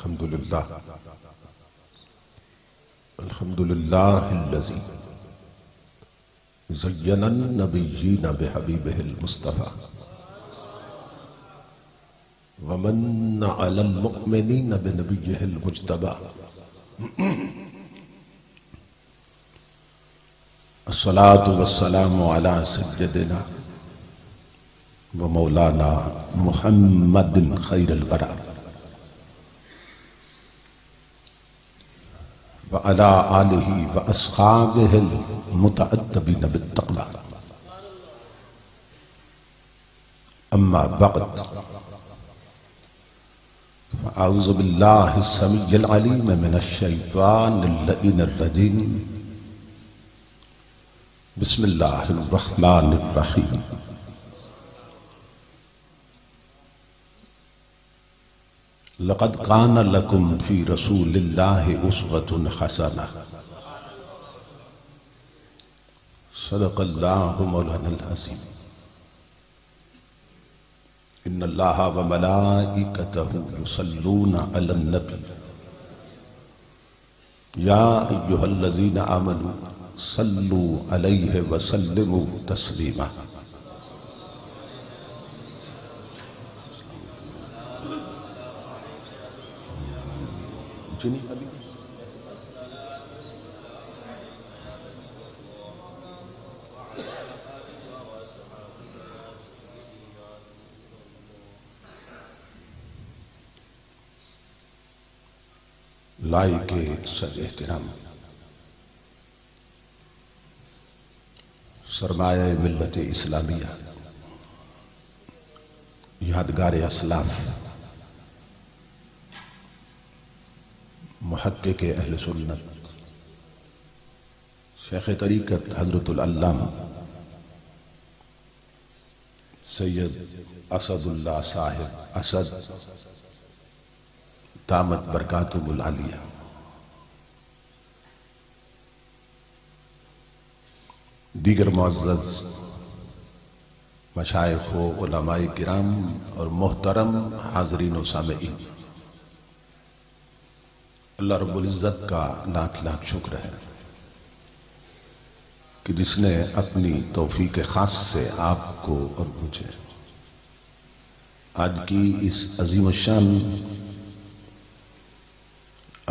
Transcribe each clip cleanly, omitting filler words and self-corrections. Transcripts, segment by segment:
الحمد لله الذي زين النبيين بحبيبه المصطفى ومن على المؤمنين بنبيه المجتبى الصلاة والسلام على سيدنا ومولانا محمد خير البرر وعلى آله وأصحابه المتأدبين بالتقوى أما بعد فأعوذ بالله السميع العليم من الشيطان اللئيم الرجيم بسم الله الرحمن الرحيم لقد كان لكم في رسول الله أسوة حسنة صدق الله مولانا العظيم إن الله وملائكته يصلون على النبي يا أيها الذين آمنوا صلوا عليه وسلموا تسليما لائق صد احترام سرمایہ ملت اسلامیہ یادگار اسلاف محقق اہل سنت شیخ طریقت حضرت العلامہ سید اسد اللہ صاحب اسد دامت برکاتہ العالیہ دیگر معزز مشائخ و علماء کرام اور محترم حاضرین و سامعین، اللہ رب العزت کا لاکھ لاکھ شکر ہے کہ جس نے اپنی توفیق خاص سے آپ کو اور مجھے آج کی اس عظیم الشان،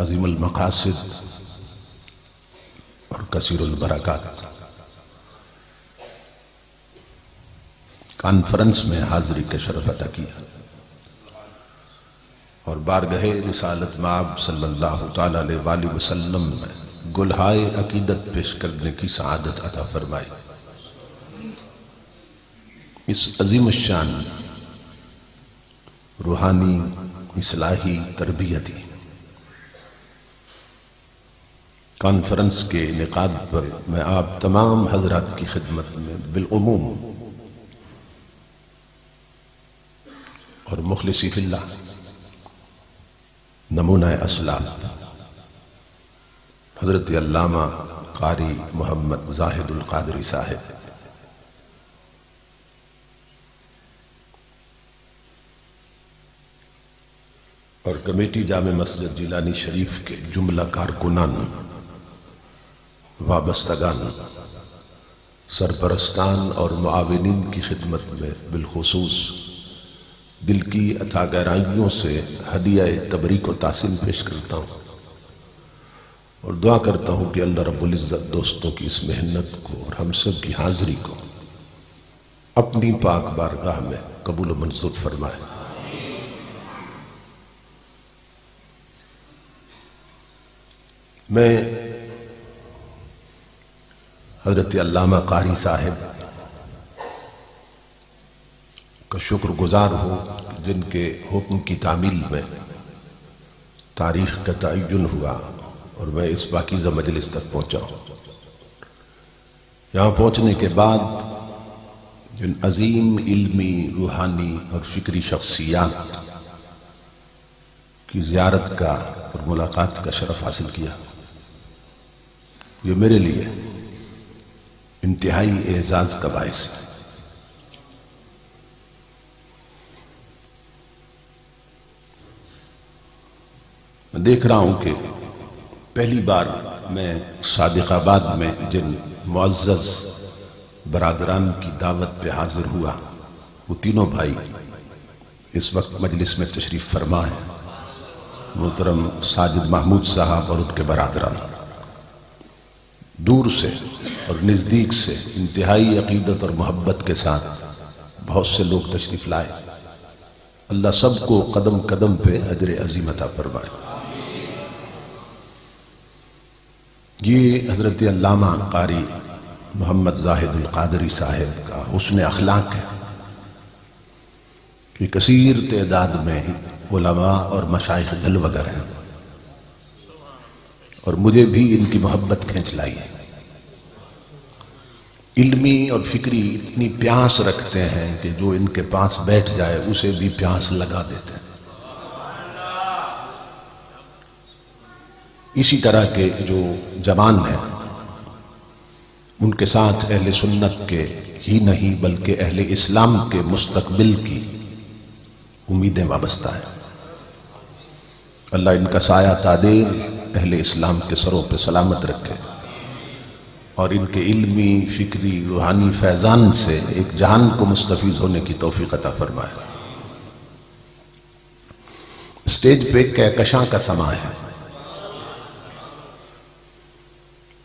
عظیم المقاصد اور کثیر البرکات کانفرنس میں حاضری کے شرف عطا کیا اور بارگاہ رسالت مآب صلی اللہ تعالیٰ علیہ وآلہ وسلم میں گلہائے عقیدت پیش کرنے کی سعادت عطا فرمائی۔ اس عظیم الشان روحانی اصلاحی تربیتی کانفرنس کے انعقاد پر میں آپ تمام حضرات کی خدمت میں بالعموم اور مخلصی فی اللہ نمونہ اسلاف حضرت علامہ قاری محمد زاہد القادری صاحب اور کمیٹی جامع مسجد جیلانی شریف کے جملہ کارکنان، وابستگان، سرپرستان اور معاونین کی خدمت میں بالخصوص دل کی عطا گہرائیوں سے ہدیہ تبریک و تحسین پیش کرتا ہوں اور دعا کرتا ہوں کہ اللہ رب العزت دوستوں کی اس محنت کو اور ہم سب کی حاضری کو اپنی پاک بارگاہ میں قبول و منظور فرمائے۔ میں حضرت علامہ قاری صاحب کا شکر گزار ہوں جن کے حکم کی تعمیل میں تاریخ کا تعین ہوا اور میں اس پاکیزہ مجلس تک پہنچا ہوں۔ یہاں پہنچنے کے بعد جن عظیم علمی، روحانی اور فکری شخصیات کی زیارت کا اور ملاقات کا شرف حاصل کیا، یہ میرے لیے انتہائی اعزاز کا باعث ہے۔ دیکھ رہا ہوں کہ پہلی بار میں صادق آباد میں جن معزز برادران کی دعوت پہ حاضر ہوا وہ تینوں بھائی اس وقت مجلس میں تشریف فرما ہے، محترم ساجد محمود صاحب اور ان کے برادران۔ دور سے اور نزدیک سے انتہائی عقیدت اور محبت کے ساتھ بہت سے لوگ تشریف لائے۔ اللہ سب کو قدم قدم پہ اجر عظیم عطا فرمائے۔ یہ حضرت علامہ قاری محمد زاہد القادری صاحب کا حسن اخلاق ہے کہ کثیر تعداد میں علماء اور مشائخ جلوگر ہیں، اور مجھے بھی ان کی محبت کھینچ لائی ہے۔ علمی اور فکری اتنی پیاس رکھتے ہیں کہ جو ان کے پاس بیٹھ جائے اسے بھی پیاس لگا دیتے ہیں۔ اسی طرح کے جو جوان ہیں ان کے ساتھ اہل سنت کے ہی نہیں بلکہ اہل اسلام کے مستقبل کی امیدیں وابستہ ہیں۔ اللہ ان کا سایہ تادیر اہل اسلام کے سروں پہ سلامت رکھے اور ان کے علمی، فکری، روحانی فیضان سے ایک جہان کو مستفیض ہونے کی توفیق عطا فرمائے۔ اسٹیج پہ کہکشاں کا سماں ہے،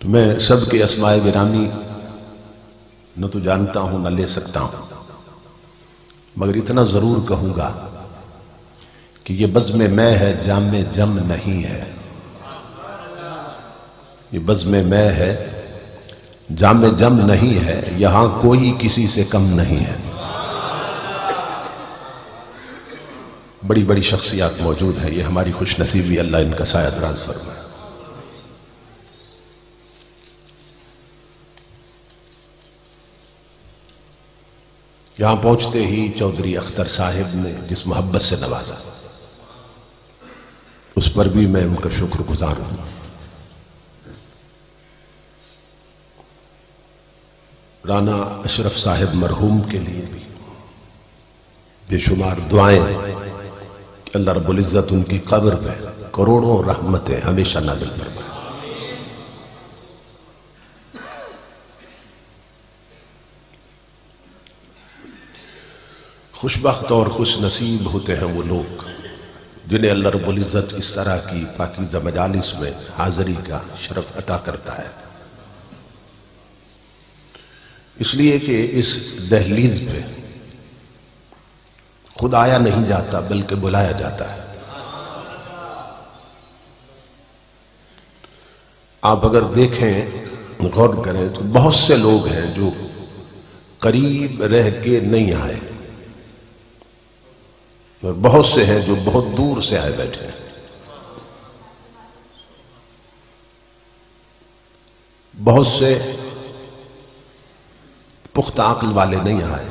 تو میں سب کے اسماء گرامی نہ تو جانتا ہوں نہ لے سکتا ہوں، مگر اتنا ضرور کہوں گا کہ یہ بزم میں ہے، جام جم نہیں ہے۔ یہ بزم میں ہے، جام جم نہیں ہے، یہاں کوئی کسی سے کم نہیں ہے۔ بڑی بڑی شخصیات موجود ہیں، یہ ہماری خوش نصیبی، اللہ ان کا سایہ دراز فرمائے۔ یہاں پہنچتے ہی چودھری اختر صاحب نے جس محبت سے نوازا اس پر بھی میں ان کا شکر گزار ہوں۔ رانا اشرف صاحب مرحوم کے لیے بھی بے شمار دعائیں کہ اللہ رب العزت ان کی قبر پہ کروڑوں رحمتیں ہمیشہ نازل فرمائے۔ خوشبخت اور خوش نصیب ہوتے ہیں وہ لوگ جنہیں اللہ رب العزت اس طرح کی پاکیزہ مجالس میں حاضری کا شرف عطا کرتا ہے، اس لیے کہ اس دہلیز پہ خود آیا نہیں جاتا بلکہ بلایا جاتا ہے۔ آپ اگر دیکھیں، غور کریں تو بہت سے لوگ ہیں جو قریب رہ کے نہیں آئے، اور بہت سے ہیں جو بہت دور سے آئے بیٹھے ہیں۔ بہت سے پختہ عقل والے نہیں آئے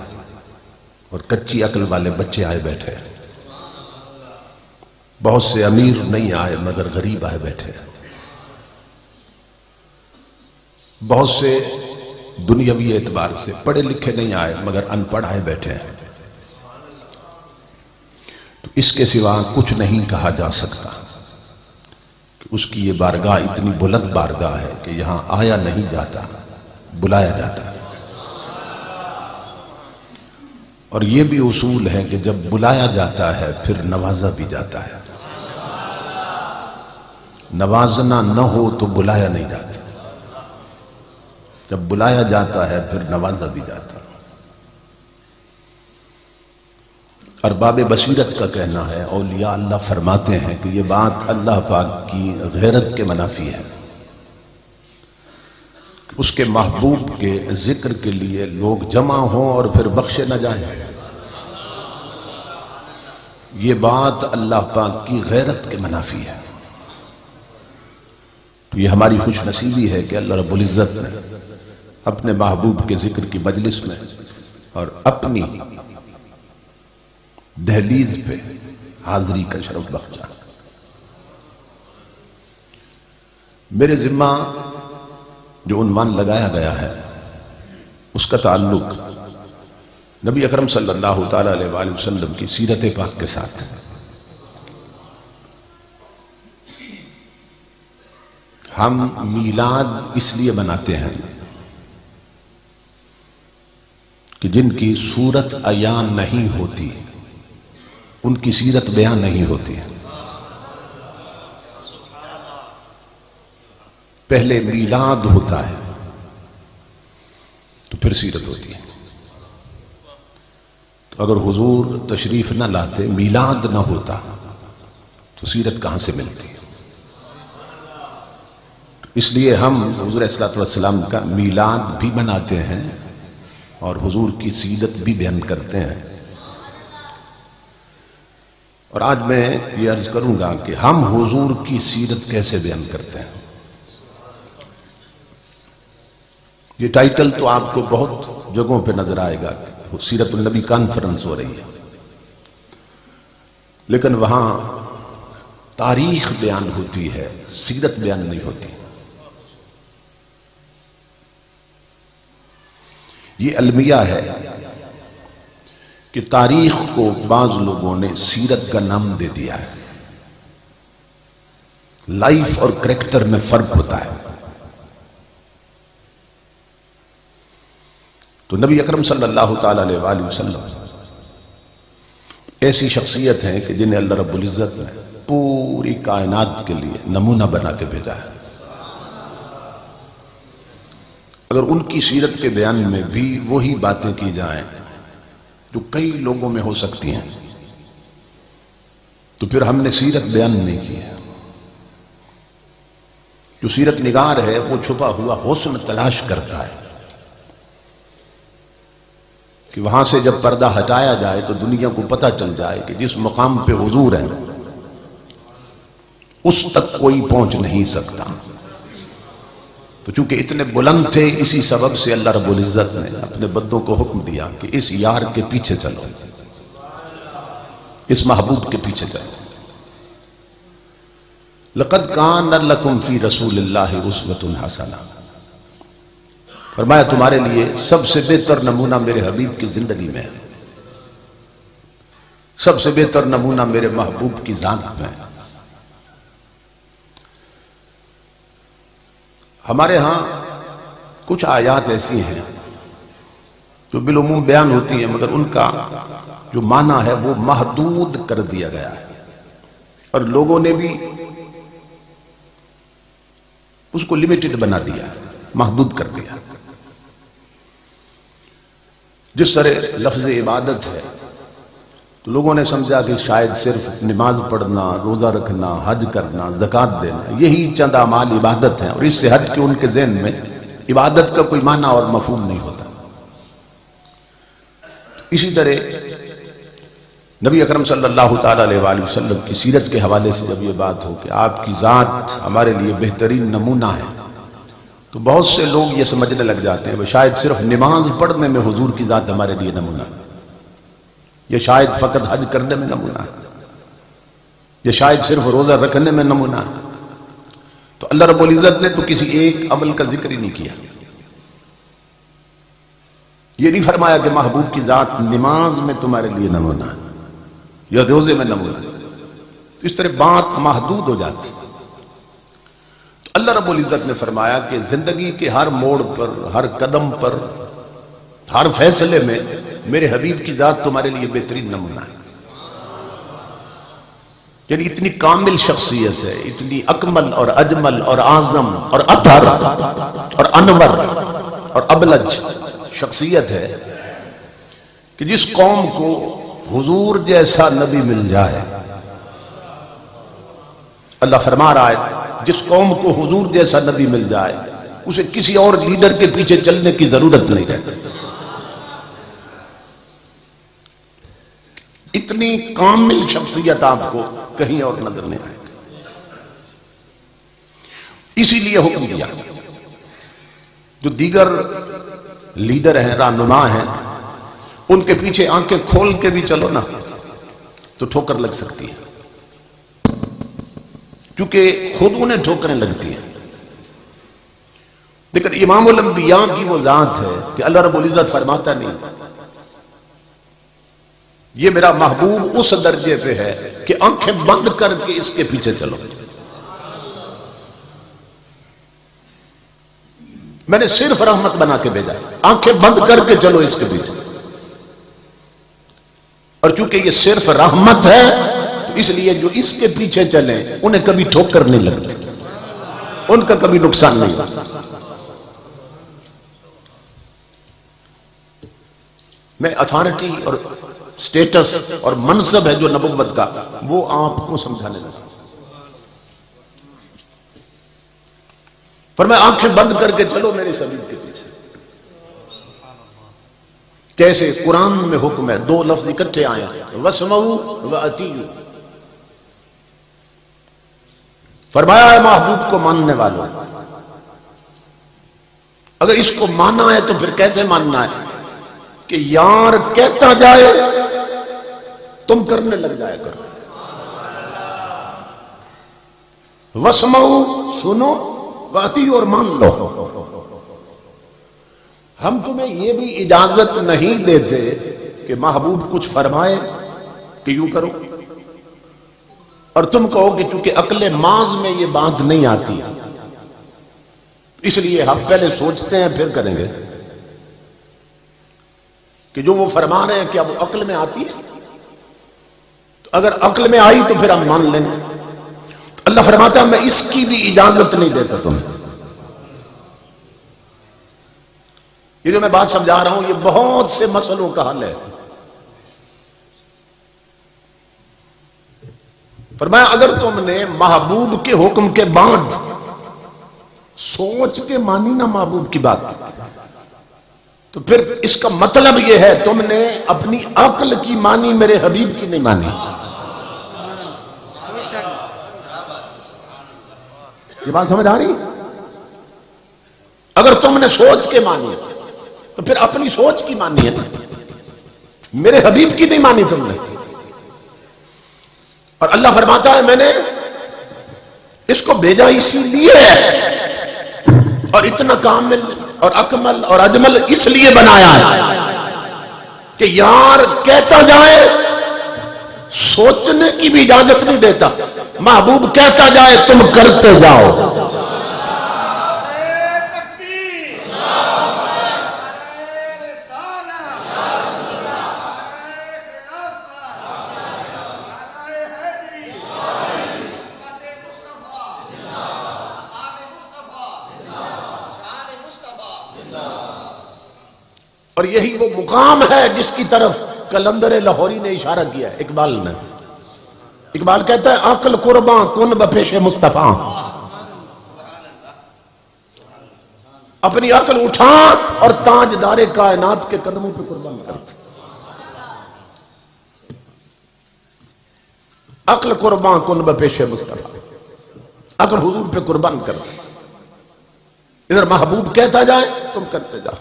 اور کچی عقل والے بچے آئے بیٹھے ہیں۔ بہت سے امیر نہیں آئے مگر غریب آئے بیٹھے ہیں۔ بہت سے دنیاوی اعتبار سے پڑھے لکھے نہیں آئے مگر ان پڑھ آئے بیٹھے ہیں۔ تو اس کے سوا کچھ نہیں کہا جا سکتا کہ اس کی یہ بارگاہ اتنی بلند بارگاہ ہے کہ یہاں آیا نہیں جاتا، بلایا جاتا ہے۔ اور یہ بھی اصول ہے کہ جب بلایا جاتا ہے پھر نوازا بھی جاتا ہے۔ نوازنا نہ ہو تو بلایا نہیں جاتا، جب بلایا جاتا ہے پھر نوازا بھی جاتا ہے۔ ارباب بصیرت کا کہنا ہے، اولیاء اللہ فرماتے ہیں کہ یہ بات اللہ پاک کی غیرت کے منافی ہے، اس کے محبوب کے ذکر کے لیے لوگ جمع ہوں اور پھر بخشے نہ جائیں۔ یہ بات اللہ پاک کی غیرت کے منافی ہے۔ تو یہ ہماری خوش نصیبی ہے کہ اللہ رب العزت نے اپنے محبوب کے ذکر کی مجلس میں اور اپنی دہلیز پہ حاضری کا شرف بخشا۔ میرے ذمہ جو عنوان لگایا گیا ہے اس کا تعلق نبی اکرم صلی اللہ تعالیٰ علیہ وآلہ وسلم کی سیرت پاک کے ساتھ۔ ہم میلاد اس لیے مناتے ہیں کہ جن کی صورت عیان نہیں ہوتی، ان کی سیرت بیان نہیں ہوتی ہے۔ پہلے میلاد ہوتا ہے تو پھر سیرت ہوتی ہے۔ تو اگر حضور تشریف نہ لاتے، میلاد نہ ہوتا، تو سیرت کہاں سے ملتی؟ اس لیے ہم حضور صلی اللہ علیہ وسلم کا میلاد بھی مناتے ہیں اور حضور کی سیرت بھی بیان کرتے ہیں۔ اور آج میں یہ عرض کروں گا کہ ہم حضور کی سیرت کیسے بیان کرتے ہیں۔ یہ ٹائٹل تو آپ کو بہت جگہوں پہ نظر آئے گا، سیرت النبی کانفرنس ہو رہی ہے، لیکن وہاں تاریخ بیان ہوتی ہے، سیرت بیان نہیں ہوتی۔ یہ المیہ ہے کہ تاریخ کو بعض لوگوں نے سیرت کا نام دے دیا ہے۔ لائف اور کریکٹر میں فرق ہوتا ہے۔ تو نبی اکرم صلی اللہ تعالی علیہ وآلہ وسلم ایسی شخصیت ہیں کہ جنہیں اللہ رب العزت نے پوری کائنات کے لیے نمونہ بنا کے بھیجا ہے۔ اگر ان کی سیرت کے بیان میں بھی وہی باتیں کی جائیں جو کئی لوگوں میں ہو سکتی ہیں، تو پھر ہم نے سیرت بیان نہیں کی ہے۔ جو سیرت نگار ہے وہ چھپا ہوا حسن تلاش کرتا ہے کہ وہاں سے جب پردہ ہٹایا جائے تو دنیا کو پتہ چل جائے کہ جس مقام پہ حضور ہے اس تک کوئی پہنچ نہیں سکتا۔ تو چونکہ اتنے بلند تھے، اسی سبب سے اللہ رب العزت نے اپنے بندوں کو حکم دیا کہ اس یار کے پیچھے چلو، اس محبوب کے پیچھے چلو۔ لَقَدْ كَانَ لَكُمْ فِي رَسُولِ اللَّهِ أُسْوَةٌ حَسَنَةٌ، فرمایا تمہارے لیے سب سے بہتر نمونہ میرے حبیب کی زندگی میں ہے، سب سے بہتر نمونہ میرے محبوب کی ذات میں ہے۔ ہمارے ہاں کچھ آیات ایسی ہیں جو بالعموم بیان ہوتی ہیں، مگر ان کا جو معنی ہے وہ محدود کر دیا گیا ہے، اور لوگوں نے بھی اس کو لمیٹڈ بنا دیا، محدود کر دیا۔ جس طرح لفظ عبادت ہے تو لوگوں نے سمجھا کہ شاید صرف نماز پڑھنا، روزہ رکھنا، حج کرنا، زکوٰۃ دینا، یہی چند اعمال عبادت ہیں، اور اس سے ہٹ کے ان کے ذہن میں عبادت کا کوئی معنی اور مفہوم نہیں ہوتا۔ اسی طرح نبی اکرم صلی اللہ تعالی علیہ وآلہ وسلم کی سیرت کے حوالے سے جب یہ بات ہو کہ آپ کی ذات ہمارے لیے بہترین نمونہ ہے، تو بہت سے لوگ یہ سمجھنے لگ جاتے ہیں کہ شاید صرف نماز پڑھنے میں حضور کی ذات ہمارے لیے نمونہ ہے، یا شاید فقط حج کرنے میں نمونہ ہے، یا شاید صرف روزہ رکھنے میں نمونہ ہے۔ تو اللہ رب العزت نے تو کسی ایک عمل کا ذکر ہی نہیں کیا۔ یہ نہیں فرمایا کہ محبوب کی ذات نماز میں تمہارے لیے نمونہ ہے یا روزے میں نمونہ ہے، تو اس طرح بات محدود ہو جاتی۔ تو اللہ رب العزت نے فرمایا کہ زندگی کے ہر موڑ پر، ہر قدم پر، ہر فیصلے میں میرے حبیب کی ذات تمہارے لیے بہترین نمونہ ہے۔ یعنی اتنی کامل شخصیت ہے، اتنی اکمل اور اجمل اور اعظم اور اطہر اور انور اور ابلج شخصیت ہے کہ جس قوم کو حضور جیسا نبی مل جائے، اللہ فرما رہا ہے جس قوم کو حضور جیسا نبی مل جائے اسے کسی اور لیڈر کے پیچھے چلنے کی ضرورت نہیں رہتی۔ اتنی کامل شخصیت آپ کو کہیں اور نظر نہیں آئے گی۔ اسی لیے حکم دیا جو دیگر لیڈر ہیں، رہنما ہیں، ان کے پیچھے آنکھیں کھول کے بھی چلو نا تو ٹھوکر لگ سکتی ہے، کیونکہ خود انہیں ٹھوکریں لگتی ہیں۔ لیکن امام الانبیاء کی وہ ذات ہے کہ اللہ رب العزت فرماتا نہیں، یہ میرا محبوب اس درجے پہ ہے کہ آنکھیں بند کر کے اس کے پیچھے چلو۔ میں نے صرف رحمت بنا کے بھیجا، آنکھیں بند کر کے چلو اس کے پیچھے۔ اور چونکہ یہ صرف رحمت ہے تو اس لیے جو اس کے پیچھے چلیں انہیں کبھی ٹھوکر نہیں لگتی، ان کا کبھی نقصان نہیں ہوتا۔ میں اتھارٹی اور سٹیٹس اور منصب ہے جو نبوت کا وہ آپ کو سمجھانے لگا۔ فرمایا آنکھیں بند کر کے چلو میرے سبیل کے پیچھے۔ کیسے؟ قرآن میں حکم ہے، دو لفظ اکٹھے آئے ہیں، وَاسْمَعُوا وَأَطِیعُوا۔ فرمایا ہے محبوب کو ماننے والوں، اگر اس کو ماننا ہے تو پھر کیسے ماننا ہے کہ یار کہتا جائے تم کرنے لگ جائے کرو۔ وَاسْمَعُوا، سنو، وَأَطِیعُوا، اور مان لو۔ ہم تمہیں یہ بھی اجازت نہیں دیتے کہ محبوب کچھ فرمائے کہ یوں کرو، اور تم کہو کہ چونکہ عقل محض میں یہ بات نہیں آتی اس لیے ہم پہلے سوچتے ہیں پھر کریں گے، کہ جو وہ فرما رہے ہیں کیا وہ عقل میں آتی ہے؟ تو اگر عقل میں آئی تو پھر ہم مان لیں گے۔ اللہ فرماتا ہے میں اس کی بھی اجازت نہیں دیتا تمہیں۔ یہ جو میں بات سمجھا رہا ہوں یہ بہت سے مسئلوں کا حل ہے۔ فرمایا اگر تم نے محبوب کے حکم کے بعد سوچ کے مانی نا محبوب کی بات، تو پھر اس کا مطلب یہ ہے تم نے اپنی عقل کی مانی، میرے حبیب کی نہیں مانی۔ یہ بات سمجھ آ رہی؟ اگر تم نے سوچ کے مانی تو پھر اپنی سوچ کی مانی ہے نا، میرے حبیب کی نہیں مانی تم نے۔ اور اللہ فرماتا ہے میں نے اس کو بھیجا اسی لیے اور اتنا کامل اور اکمل اور اجمل اس لیے بنایا ہے کہ یار کہتا جائے، سوچنے کی بھی اجازت نہیں دیتا، محبوب کہتا جائے تم کرتے جاؤ۔ اور یہی وہ مقام ہے جس کی طرف کلندر لاہوری نے اشارہ کیا ہے، اقبال نے۔ اقبال کہتا ہے عقل قرباں کن بپیش مصطفیٰ، اپنی عقل اٹھا اور تاجدار کائنات کے قدموں پہ قربان کرتا۔ عقل قرباں کن بپیش مصطفیٰ، عقل حضور پہ قربان کرتا۔ ادھر محبوب کہتا جائے تم کرتے جاؤ،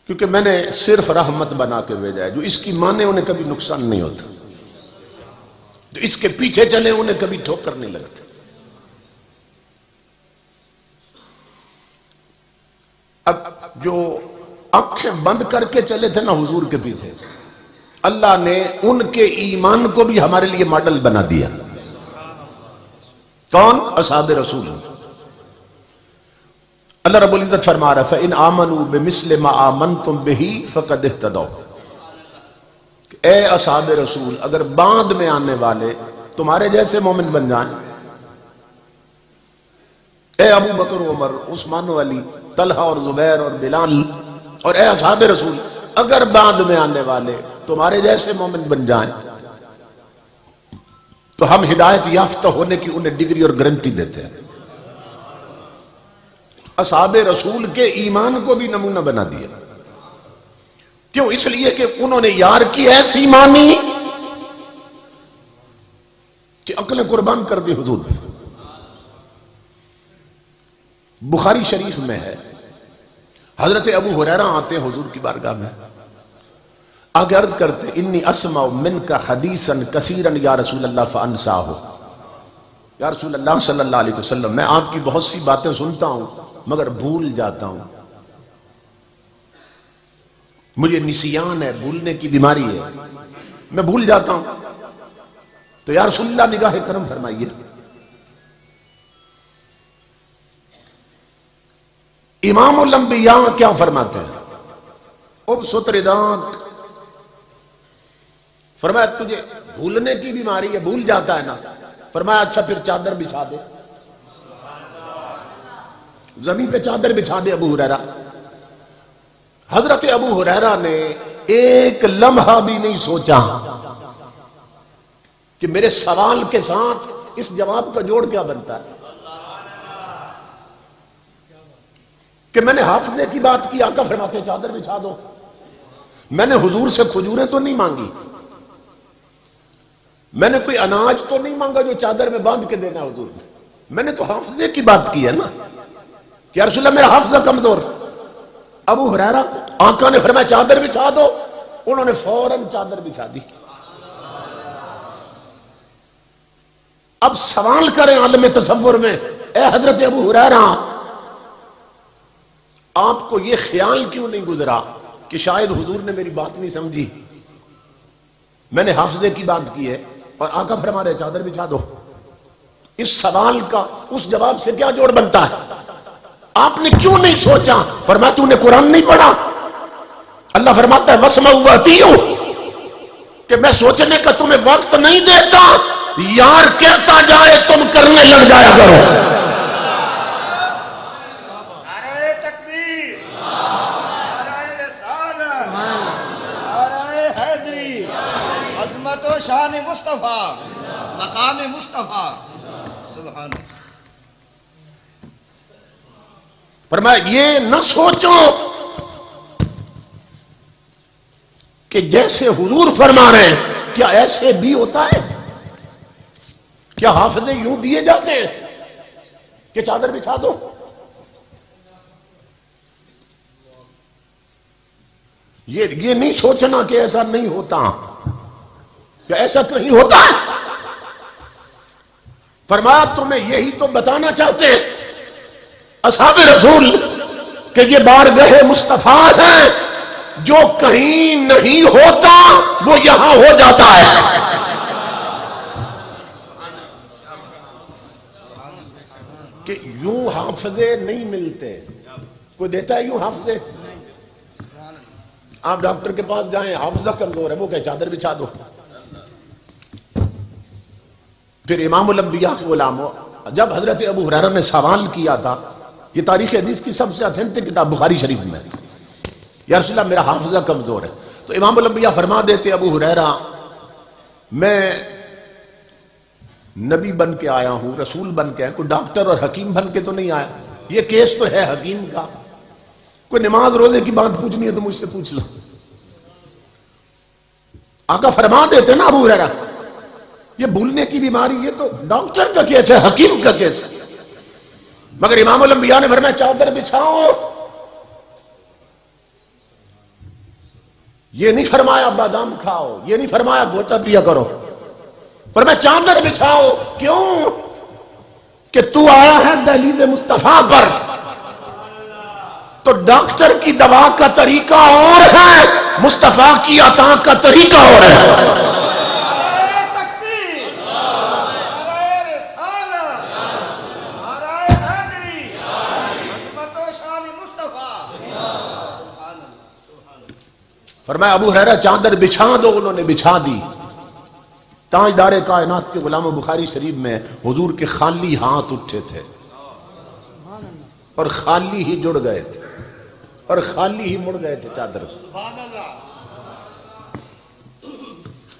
کیونکہ میں نے صرف رحمت بنا کے بھیجا ہے، جو اس کی مانے انہیں کبھی نقصان نہیں ہوتا، جو اس کے پیچھے چلے انہیں کبھی ٹھوکر نہیں لگتی۔ اب جو آنکھیں بند کر کے چلے تھے نا حضور کے پیچھے، اللہ نے ان کے ایمان کو بھی ہمارے لیے ماڈل بنا دیا۔ کون؟ اصحاب رسول۔ اللہ رب العزت فرما رہا ہے فَإِنْ آمَنُوا بِمِثْلِ مَا آمَنْتُمْ بِهِ فَقَدْ اهْتَدَوْا، اے اصحاب رسول اگر بعد میں آنے والے تمہارے جیسے مومن بن جائیں، اے ابو بکر عمر عثمان و علی طلحہ اور زبیر اور بلال، اور اے اصحاب رسول اگر بعد میں آنے والے تمہارے جیسے مومن بن جائیں تو ہم ہدایت یافتہ ہونے کی انہیں ڈگری اور گارنٹی دیتے ہیں۔ اصحاب رسول کے ایمان کو بھی نمونہ بنا دیا۔ کیوں؟ اس لیے کہ انہوں نے یار کی ایسی مانی کہ عقل قربان کر دی حضور۔ بخاری شریف میں ہے، حضرت ابو ہریرہ آتے ہیں حضور کی بارگاہ میں، آگے عرض کرتے انی اسمع منک حدیثا کثیرا یا رسول اللہ فانساہ، یا رسول اللہ صلی اللہ علیہ وسلم میں آپ کی بہت سی باتیں سنتا ہوں مگر بھول جاتا ہوں، مجھے نسیان ہے، بھولنے کی بیماری ہے، میں بھول جاتا ہوں۔ تو یا رسول اللہ نگاہ کرم فرمائیے، امام الانبیاء کیا فرماتے ہیں؟ اب سترداک فرمایا تجھے بھولنے کی بیماری ہے، بھول جاتا ہے نا، فرمایا اچھا پھر چادر بچھا دے، زمین پہ چادر بچھا دے ابو ہریرہ۔ حضرت ابو ہریرہ نے ایک لمحہ بھی نہیں سوچا کہ میرے سوال کے ساتھ اس جواب کا جوڑ کیا بنتا ہے، کہ میں نے حافظے کی بات کی، آقا فرماتے چادر بچھا دو۔ میں نے حضور سے کھجوریں تو نہیں مانگی، میں نے کوئی اناج تو نہیں مانگا جو چادر میں باندھ کے دینا حضور نے، میں نے تو حافظے کی بات کی ہے نا کہ یا رسول اللہ میرا حافظہ کمزور۔ ابو ہریرہ آقا نے فرمایا چادر بچھا دو، انہوں نے فوراً چادر بچھا دی۔ اب سوال کریں عالم تصور میں، اے حضرت ابو ہریرہ آپ کو یہ خیال کیوں نہیں گزرا کہ شاید حضور نے میری بات نہیں سمجھی، میں نے حافظے کی بات کی ہے اور آقا فرما رہے چادر بچھا دو؟ اس سوال کا اس جواب سے کیا جوڑ بنتا ہے؟ آپ نے کیوں نہیں سوچا؟ فرمایا تو نے قرآن نہیں پڑھا؟ اللہ فرماتا ہے وَاسْمَعُوا وَأَطِیعُوا، کہ میں سوچنے کا تمہیں وقت نہیں دیتا، یار کہتا جائے تم کرنے لگ جایا کرو۔ نعرہ تکبیر، نعرہ رسالت، نعرہ حیدری، عظمت و شان مصطفیٰ، مقام مصطفیٰ، سبحان اللہ۔ فرمایا یہ نہ سوچو کہ جیسے حضور فرما رہے ہیں کیا ایسے بھی ہوتا ہے؟ کیا حافظے یوں دیے جاتے ہیں کہ چادر بچھا دو؟ یہ نہیں سوچنا کہ ایسا نہیں ہوتا، کیا ایسا کہیں ہوتا ہے؟ فرمایا تمہیں یہی تو بتانا چاہتے ہیں اصحاب رسول کہ یہ بارگاہ مصطفیٰ ہے، جو کہیں نہیں ہوتا وہ یہاں ہو جاتا ہے۔ کہ یوں حافظے نہیں ملتے، کوئی دیتا ہے یوں حافظے؟ آپ ڈاکٹر کے پاس جائیں، حافظہ کمزور ہے، وہ کہ چادر بچھا دو۔ پھر امام الانبیاء کے غلاموں، جب حضرت ابو ہریرہ نے سوال کیا تھا، یہ تاریخ حدیث کی سب سے اتھینٹک کتاب بخاری شریف میں، یا رسول اللہ میرا حافظہ کمزور ہے، تو امام الانبیاء فرما دیتے ابو ہریرہ میں نبی بن کے آیا ہوں، رسول بن کے آیا، کوئی ڈاکٹر اور حکیم بن کے تو نہیں آیا، یہ کیس تو ہے حکیم کا، کوئی نماز روزے کی بات پوچھنی ہے تو مجھ سے پوچھ لو۔ آقا فرما دیتے نا ابو ہریرہ یہ بھولنے کی بیماری یہ تو ڈاکٹر کا کیس ہے، حکیم کا کیس ہے، مگر امام الانبیاء نے فرمایا چادر بچھاؤ، یہ نہیں فرمایا بادام کھاؤ، یہ نہیں فرمایا گوتا پیا کرو، فرمایا چادر بچھاؤ۔ کیوں؟ کہ تو آیا ہے دہلیز مصطفیٰ پر، تو ڈاکٹر کی دوا کا طریقہ اور ہے، مصطفیٰ کی عطا کا طریقہ اور ہے۔ فرمایا ابو ہریرہ چادر بچھا دو، انہوں نے بچھا دی۔ تاجدار کائنات کے غلام بخاری شریف میں حضور کے خالی ہاتھ اٹھے تھے اور خالی ہی جڑ گئے تھے اور خالی ہی مڑ گئے تھے، چادر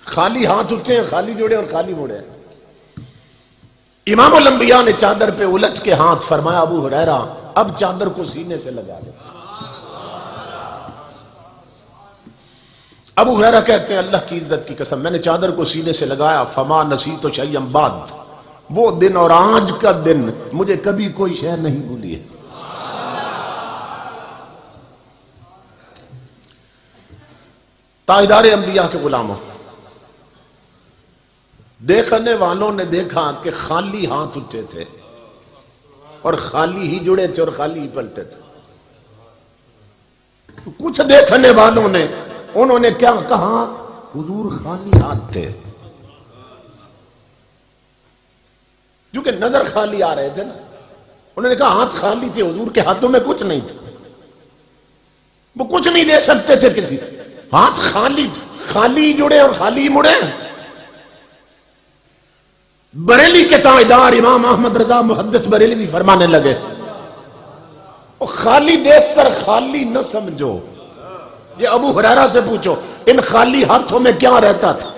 خالی ہاتھ اٹھے، خالی جڑے اور خالی مڑے۔ امام الانبیاء نے چادر پہ الٹ کے ہاتھ فرمایا ابو ہریرہ اب چادر کو سینے سے لگا دے۔ ابو ہریرہ کہتے ہیں اللہ کی عزت کی قسم میں نے چادر کو سینے سے لگایا، فما نسیت شیئا بعد، وہ دن اور آج کا دن مجھے کبھی کوئی شے نہیں بھولی ہے۔ تاجدار انبیاء کے غلاموں، دیکھنے والوں نے دیکھا کہ خالی ہاتھ اٹھے تھے اور خالی ہی جڑے تھے اور خالی ہی پلٹے تھے۔ تو کچھ دیکھنے والوں نے انہوں نے کیا کہا؟ حضور خالی ہاتھ تھے، کیونکہ نظر خالی آ رہے تھے نا، انہوں نے کہا ہاتھ خالی تھے حضور کے ہاتھوں میں کچھ نہیں تھا، وہ کچھ نہیں دے سکتے تھے کسی، ہاتھ خالی تھے، خالی جڑے اور خالی مڑے۔ بریلی کے تاجدار امام احمد رضا محدث بریلی بھی فرمانے لگے وہ خالی دیکھ کر خالی نہ سمجھو، یہ ابو ہریرہ سے پوچھو ان خالی ہاتھوں میں کیا رہتا تھا۔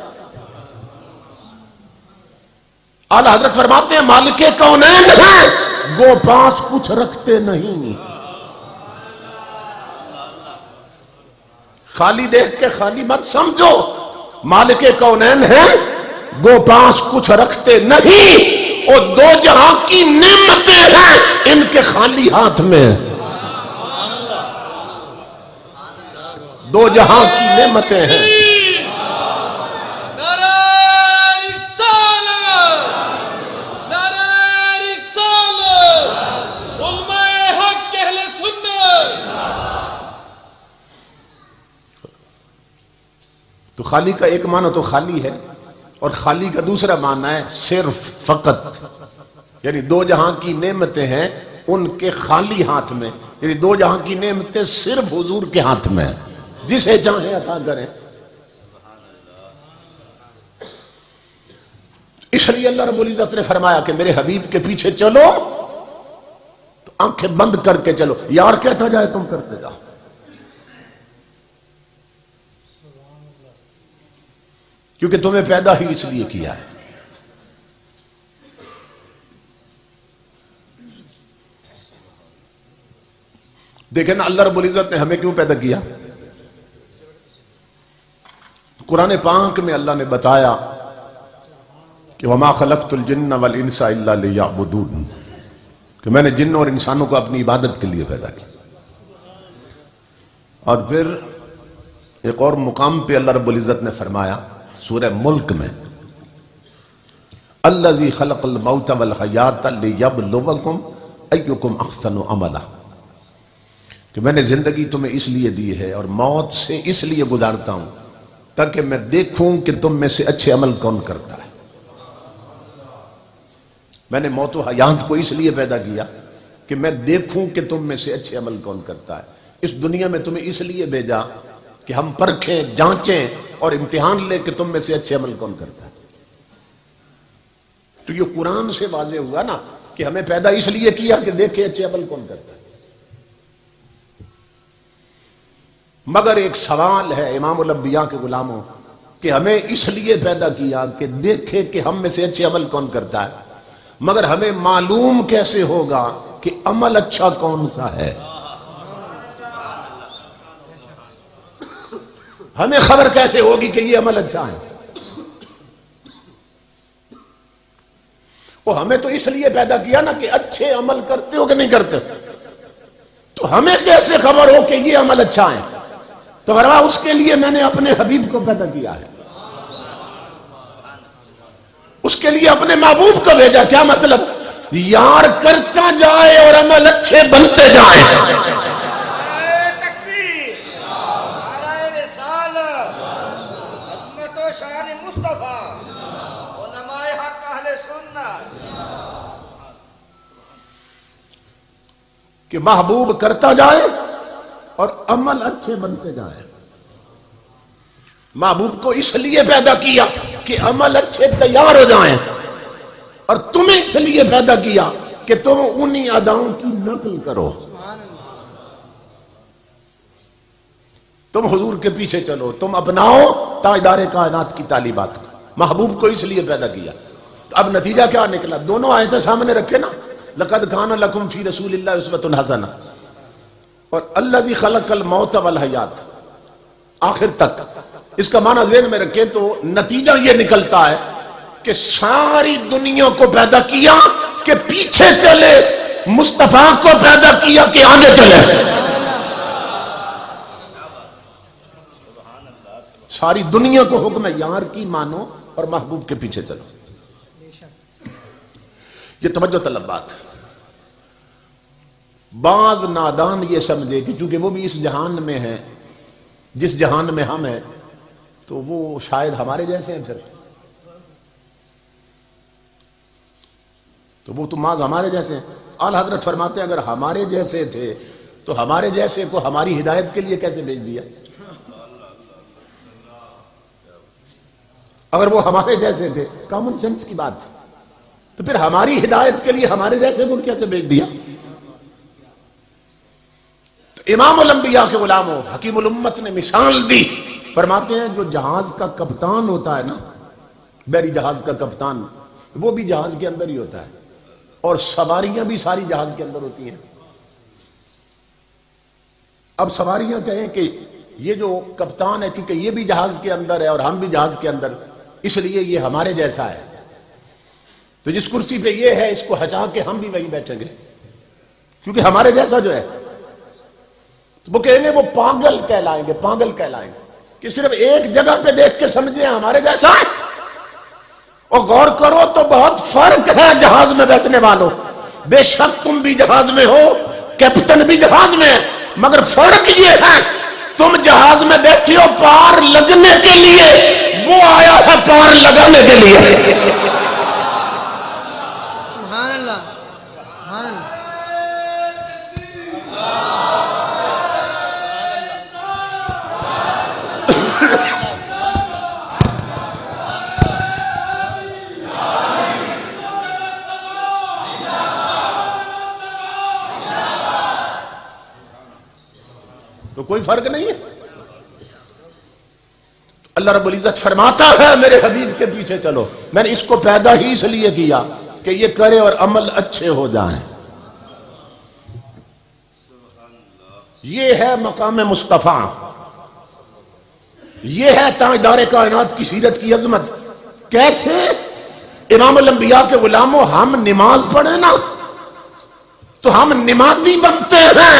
اعلی حضرت فرماتے ہیں مالک کونین ہیں گو پاس کچھ رکھتے نہیں، خالی دیکھ کے خالی مت سمجھو، مالک کونین ہیں گو پاس کچھ رکھتے نہیں، اور دو جہاں کی نعمتیں ہیں ان کے خالی ہاتھ میں، دو جہاں کی نعمتیں ہیں۔ تو خالی کا ایک معنی تو خالی ہے، اور خالی کا دوسرا معنی ہے صرف، فقط، یعنی دو جہاں کی نعمتیں ہیں ان کے خالی ہاتھ میں، یعنی دو جہاں کی نعمتیں صرف حضور کے ہاتھ میں، جسے چاہیں عطا کریں۔ اس لیے اللہ رب العزت نے فرمایا کہ میرے حبیب کے پیچھے چلو تو آنکھیں بند کر کے چلو، یار کہتا جائے تم کرتے جاؤ۔ کیونکہ تمہیں پیدا ہی اس لیے کیا ہے۔ دیکھیں نا اللہ رب العزت نے ہمیں کیوں پیدا کیا؟ قرآن پاک میں اللہ نے بتایا کہ وَمَا خَلَقْتُ الْجِنَّ وَالْإِنسَ إِلَّا لِيَعْبُدُونِ، کہ میں نے جنوں اور انسانوں کو اپنی عبادت کے لیے پیدا کیا۔ اور پھر ایک اور مقام پہ اللہ رب العزت نے فرمایا سورہ ملک میں الذی خلق الموت والحیات لیبلوکم ایکم احسن عملا، کہ میں نے زندگی تمہیں اس لیے دی ہے اور موت سے اس لیے گزارتا ہوں تاکہ میں دیکھوں کہ تم میں سے اچھے عمل کون کرتا ہے۔ میں نے موت و حیات کو اس لیے پیدا کیا کہ میں دیکھوں کہ تم میں سے اچھے عمل کون کرتا ہے۔ اس دنیا میں تمہیں اس لیے بھیجا کہ ہم پرکھیں، جانچیں اور امتحان لے کہ تم میں سے اچھے عمل کون کرتا ہے۔ تو یہ قرآن سے واضح ہوا نا کہ ہمیں پیدا اس لیے کیا کہ دیکھیں اچھے عمل کون کرتا ہے۔ مگر ایک سوال ہے امام الانبیاء کے غلاموں کہ ہمیں اس لیے پیدا کیا کہ دیکھے کہ ہم میں سے اچھے عمل کون کرتا ہے، مگر ہمیں معلوم کیسے ہوگا کہ عمل اچھا کون سا ہے؟ ہمیں خبر کیسے ہوگی کہ یہ عمل اچھا ہے؟ وہ ہمیں تو اس لیے پیدا کیا نا کہ اچھے عمل کرتے ہو کہ نہیں کرتے، تو ہمیں کیسے خبر ہو کہ یہ عمل اچھا ہے؟ تو فرمایا اس کے لیے میں نے اپنے حبیب کو پیدا کیا ہے، اس کے لیے اپنے محبوب کو بھیجا۔ کیا مطلب؟ یار کرتا جائے اور عمل اچھے بنتے جائیں۔ کہ محبوب کرتا جائے اور عمل اچھے بنتے جائیں۔ محبوب کو اس لیے پیدا کیا کہ عمل اچھے تیار ہو جائیں، اور تمہیں اس لیے پیدا کیا کہ تم انہی اداؤں کی نقل کرو، تم حضور کے پیچھے چلو، تم اپناؤ تاجدار کائنات کی تعلیمات۔ محبوب کو اس لیے پیدا کیا۔ تو اب نتیجہ کیا نکلا؟ دونوں آیتیں سامنے رکھے نا، لقد کان لکم فی رسول اللہ اسوۃ حسنہ اور الذی خلق الموت والحیات آخر تک۔ اس کا معنی ذہن میں رکھے تو نتیجہ یہ نکلتا ہے کہ ساری دنیا کو پیدا کیا کہ پیچھے چلے، مصطفیٰ کو پیدا کیا کہ آگے چلے۔ ساری دنیا کو حکم ہے یار کی مانو اور محبوب کے پیچھے چلو۔ یہ توجہ طلب بات۔ بعض نادان یہ سمجھے کہ چونکہ وہ بھی اس جہان میں ہے جس جہان میں ہم ہیں تو وہ شاید ہمارے جیسے ہیں، پھر تو وہ تو ماذ ہمارے جیسے ہیں۔ اعلیٰ حضرت فرماتے ہیں اگر ہمارے جیسے تھے تو ہمارے جیسے کو ہماری ہدایت کے لیے کیسے بھیج دیا؟ اگر وہ ہمارے جیسے تھے، کامن سینس کی بات تھی، تو پھر ہماری ہدایت کے لیے ہمارے جیسے کو کیسے بھیج دیا؟ تو امام الانبیاء کے غلاموں، حکیم الامت نے مثال دی، فرماتے ہیں جو جہاز کا کپتان ہوتا ہے نا، بحری جہاز کا کپتان، وہ بھی جہاز کے اندر ہی ہوتا ہے، اور سواریاں بھی ساری جہاز کے اندر ہوتی ہیں۔ اب سواریاں کہیں کہ یہ جو کپتان ہے چونکہ یہ بھی جہاز کے اندر ہے اور ہم بھی جہاز کے اندر، اس لیے یہ ہمارے جیسا ہے، تو جس کرسی پہ یہ ہے اس کو ہٹا کے ہم بھی وہیں بیٹھیں گے کیونکہ ہمارے جیسا جو ہے، تو وہ کہیں گے وہ پاگل کہلائیں گے، پاگل کہلائیں گے کہ صرف ایک جگہ پہ دیکھ کے سمجھیں ہمارے جیسا ہے۔ اور غور کرو تو بہت فرق ہے جہاز میں بیٹھنے والوں، بے شک تم بھی جہاز میں ہو، کیپٹن بھی جہاز میں ہے، مگر فرق یہ ہے تم جہاز میں بیٹھے ہو پار لگنے کے لیے، وہ آیا ہے پار لگانے کے لیے۔ سبحان اللہ، سبحان اللہ۔ تو کوئی فرق نہیں ہے۔ اللہ رب العزت فرماتا ہے میرے حبیب کے پیچھے چلو، میں نے اس کو پیدا ہی اس لیے کیا کہ یہ کرے اور عمل اچھے ہو جائیں۔ یہ ہے مقام مصطفیٰ، یہ ہے تاجدار کائنات کی سیرت کی عظمت۔ کیسے؟ امام الانبیاء کے غلاموں، ہم نماز پڑھیں نا تو ہم نمازی بنتے ہیں،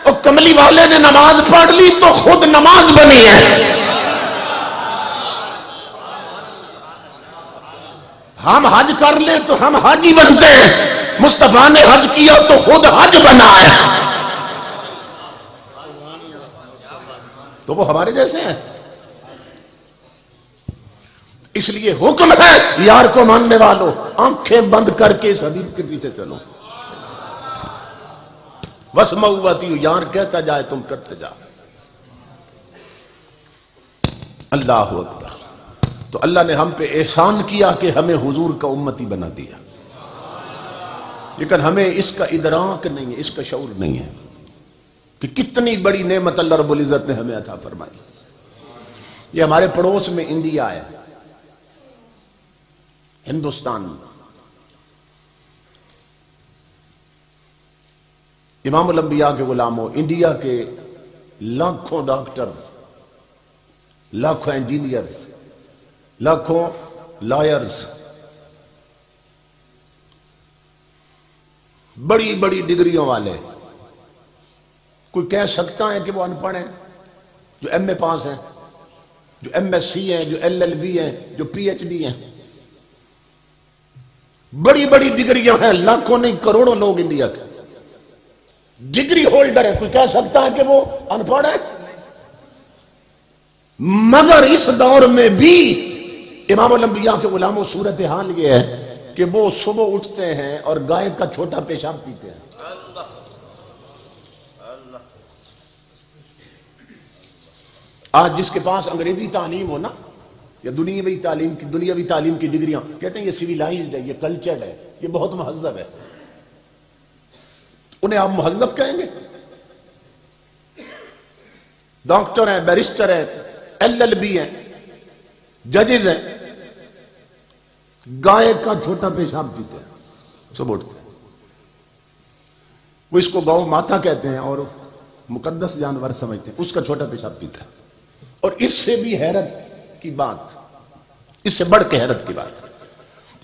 اور کملی والے نے نماز پڑھ لی تو خود نماز بنی ہے۔ ہم حج کر لیں تو ہم حاجی بنتے ہیں، مصطفیٰ نے حج کیا تو خود حج بنا ہے، تو وہ ہمارے جیسے ہیں۔ اس لیے حکم ہے یار کو ماننے والوں، آنکھیں بند کر کے اس حبیب کے پیچھے چلو، وَاسْمَعُوا وَأَطِیعُوا، یار کہتا جائے تم کرتے جاؤ۔ اللہ اکبر۔ تو اللہ نے ہم پہ احسان کیا کہ ہمیں حضور کا امتی بنا دیا، لیکن ہمیں اس کا ادراک نہیں ہے، اس کا شعور نہیں ہے کہ کتنی بڑی نعمت اللہ رب العزت نے ہمیں عطا فرمائی۔ یہ ہمارے پڑوس میں انڈیا ہے، ہندوستان۔ امام الانبیاء کے غلاموں، انڈیا کے لاکھوں ڈاکٹرز، لاکھوں انجینئرز، لاکھوں لائرز، بڑی بڑی ڈگریوں والے، کوئی کہہ سکتا ہے کہ وہ ان پڑھ ہیں؟ جو ایم اے پاس ہیں، جو ایم ایس سی ہیں، جو ایل ایل بی ہیں، جو پی ایچ ڈی ہیں، بڑی بڑی ڈگریاں ہیں، لاکھوں نہیں کروڑوں لوگ انڈیا کے ڈگری ہولڈر ہے، کوئی کہہ سکتا ہے کہ وہ ان پڑھ ہے؟ مگر اس دور میں بھی امام الانبیاء کے غلاموں صورتحال یہ ہے کہ وہ صبح اٹھتے ہیں اور گائے کا چھوٹا پیشاب پیتے ہیں۔ آج جس کے پاس انگریزی تعلیم ہو نا، یا دنیاوی تعلیم کی ڈگریاں، کہتے ہیں یہ سویلائزڈ ہے، یہ کلچرڈ ہے، یہ بہت مہذب ہے۔ انہیں آپ مہذب کہیں گے؟ ڈاکٹر ہیں، بیرسٹر ہیں، ایل ایل بی ہیں، ججز ہیں، گائے کا چھوٹا پیشاب پیتے ہیں، سب اٹھتے ہیں۔ وہ اس کو گاؤ ماتا کہتے ہیں اور مقدس جانور سمجھتے ہیں، اس کا چھوٹا پیشاب پیتا ہے۔ اور اس سے بھی حیرت کی بات، اس سے بڑھ کے حیرت کی بات،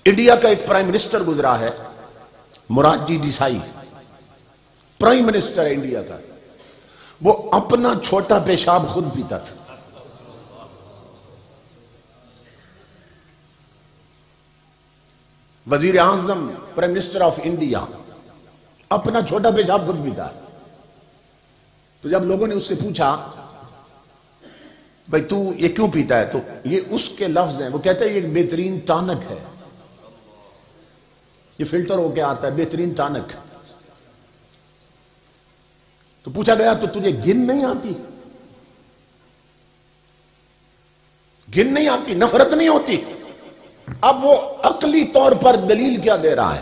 انڈیا کا ایک پرائم منسٹر گزرا ہے، مراد جی دیسائی، پرائم منسٹر ہے انڈیا کا، وہ اپنا چھوٹا پیشاب خود پیتا تھا۔ وزیر اعظم، پرائم منسٹر آف انڈیا، اپنا چھوٹا پیشاب خود پیتا ہے۔ تو جب لوگوں نے اس سے پوچھا بھائی تو یہ کیوں پیتا ہے، تو یہ اس کے لفظ ہیں، وہ کہتا ہے یہ ایک بہترین ٹانک ہے، یہ فلٹر ہو کے آتا ہے، بہترین ٹانک۔ تو پوچھا گیا تو تجھے گن نہیں آتی؟ گن نہیں آتی، نفرت نہیں ہوتی؟ اب وہ عقلی طور پر دلیل کیا دے رہا ہے؟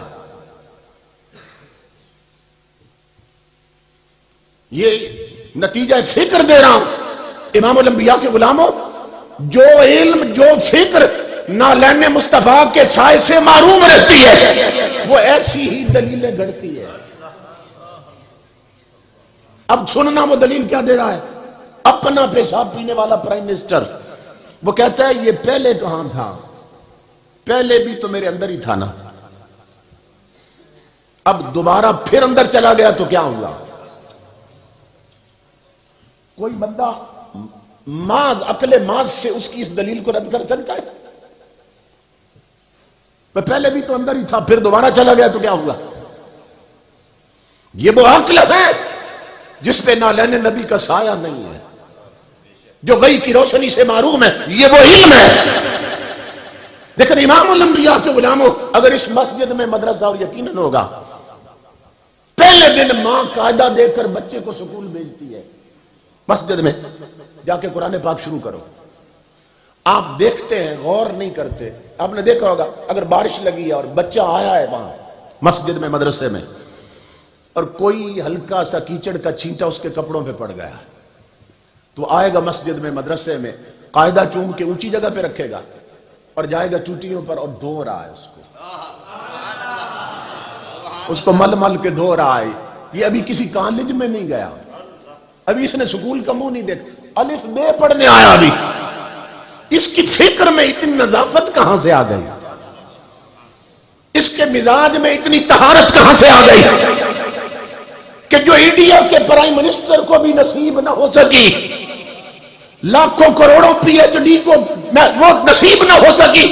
یہ نتیجہ فکر دے رہا ہوں امام الانبیاء کے غلاموں، جو علم جو فکر نالین مصطفیٰ کے سائے سے محروم رہتی ہے وہ ایسی ہی دلیلیں گھڑتی ہے۔ اب سننا وہ دلیل کیا دے رہا ہے۔ اپنا پیشاب پینے والا پرائم منسٹر وہ کہتا ہے یہ پہلے کہاں تھا؟ پہلے بھی تو میرے اندر ہی تھا نا، اب دوبارہ پھر اندر چلا گیا تو کیا ہوا؟ کوئی بندہ ماذ عقل ماذ سے اس کی اس دلیل کو رد کر سکتا ہے؟ پہلے بھی تو اندر ہی تھا پھر دوبارہ چلا گیا تو کیا ہوا؟ یہ وہ عقل ہے جس پہ نالین نبی کا سایہ نہیں ہے، جو وحی کی روشنی سے محروم ہے، یہ وہ علم ہے۔ لیکن امام الانبیاء کے غلاموں، اگر اس مسجد میں مدرسہ اور یقیناً ہوگا، پہلے دن ماں قاعدہ دے کر بچے کو سکول بھیجتی ہے، مسجد میں جا کے قرآن پاک شروع کرو۔ آپ دیکھتے ہیں، غور نہیں کرتے۔ آپ نے دیکھا ہوگا اگر بارش لگی ہے اور بچہ آیا ہے وہاں مسجد میں مدرسے میں اور کوئی ہلکا سا کیچڑ کا چھینٹا اس کے کپڑوں پہ پڑ گیا تو آئے گا مسجد میں مدرسے میں، قاعدہ چوم کے اونچی جگہ پہ رکھے گا اور جائے گا چوٹیوں پر اور دھو رہا ہے اس کو مل مل کے دھو رہا ہے۔ یہ ابھی کسی کالج میں نہیں گیا، ابھی اس نے سکول کا منہ نہیں دیکھا، الف بے پڑھنے آیا ابھی۔ اس کی فکر میں اتنی نظافت کہاں سے آ گئی؟ اس کے مزاج میں اتنی طہارت کہاں سے آ گئی کہ جو انڈیا کے پرائم منسٹر کو بھی نصیب نہ ہو سکی، لاکھوں کروڑوں پی ایچ ڈی کو وہ نصیب نہ ہو سکی،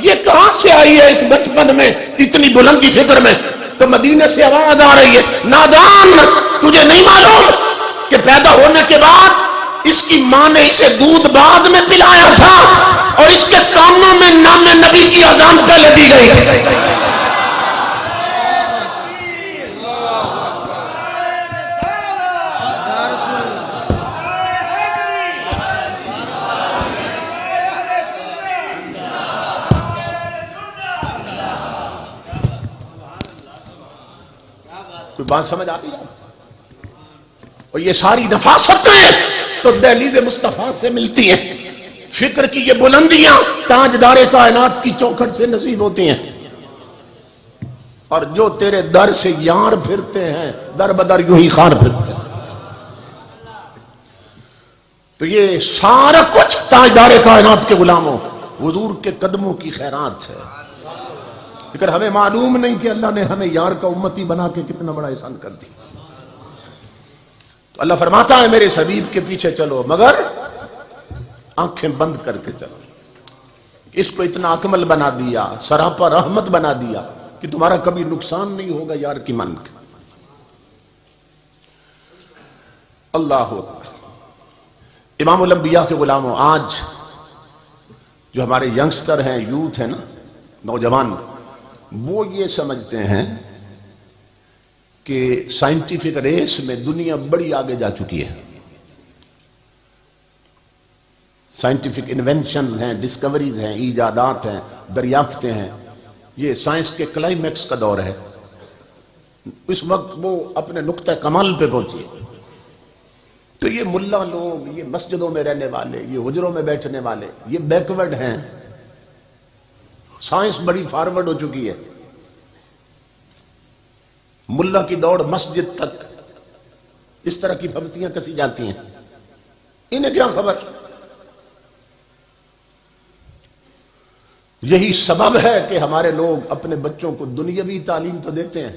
یہ کہاں سے آئی ہے اس بچپن میں اتنی بلندی فکر میں؟ تو مدینے سے آواز آ رہی ہے، نادان تجھے نہیں معلوم کہ پیدا ہونے کے بعد اس کی ماں نے اسے دودھ بعد میں پلایا تھا اور اس کے کانوں میں نام نبی کی اذان پہلے دی گئی تھی۔ کوئی بات سمجھ آتی ہے؟ اور یہ ساری نفاستیں تو دہلیز مصطفیٰ سے ملتی ہیں، فکر کی یہ بلندیاں تاجدار کائنات کی چوکھٹ سے نصیب ہوتی ہیں۔ اور جو تیرے در سے یار پھرتے ہیں در بدر یوں ہی خار پھرتے ہیں۔ تو یہ سارا کچھ تاجدار کائنات کے غلاموں حضور کے قدموں کی خیرات ہے۔ لیکن ہمیں معلوم نہیں کہ اللہ نے ہمیں یار کا امتی بنا کے کتنا بڑا احسان کر دیا۔ تو اللہ فرماتا ہے میرے حبیب کے پیچھے چلو مگر آنکھیں بند کر کے چلو۔ اس کو اتنا اکمل بنا دیا، سراپا رحمت بنا دیا کہ تمہارا کبھی نقصان نہیں ہوگا یار کی من کا۔ اللہ اکبر۔ امام الانبیاء کے غلاموں، آج جو ہمارے ینگسٹر ہیں، یوتھ ہیں نا، نوجوان، وہ یہ سمجھتے ہیں کہ سائنٹیفک ریس میں دنیا بڑی آگے جا چکی ہے، سائنٹیفک انوینشنز ہیں، ڈسکوریز ہیں، ایجادات ہیں، دریافتیں ہیں، یہ سائنس کے کلائمیکس کا دور ہے۔ اس وقت وہ اپنے نقطہ کمال پہ پہنچی ہے۔ تو یہ ملا لوگ، یہ مسجدوں میں رہنے والے، یہ حجروں میں بیٹھنے والے، یہ بیکورڈ ہیں۔ سائنس بڑی فارورڈ ہو چکی ہے، ملا کی دوڑ مسجد تک اس طرح کی پھبتیاں کسی جاتی ہیں، انہیں کیا خبر؟ یہی سبب ہے کہ ہمارے لوگ اپنے بچوں کو دنیاوی تعلیم تو دیتے ہیں،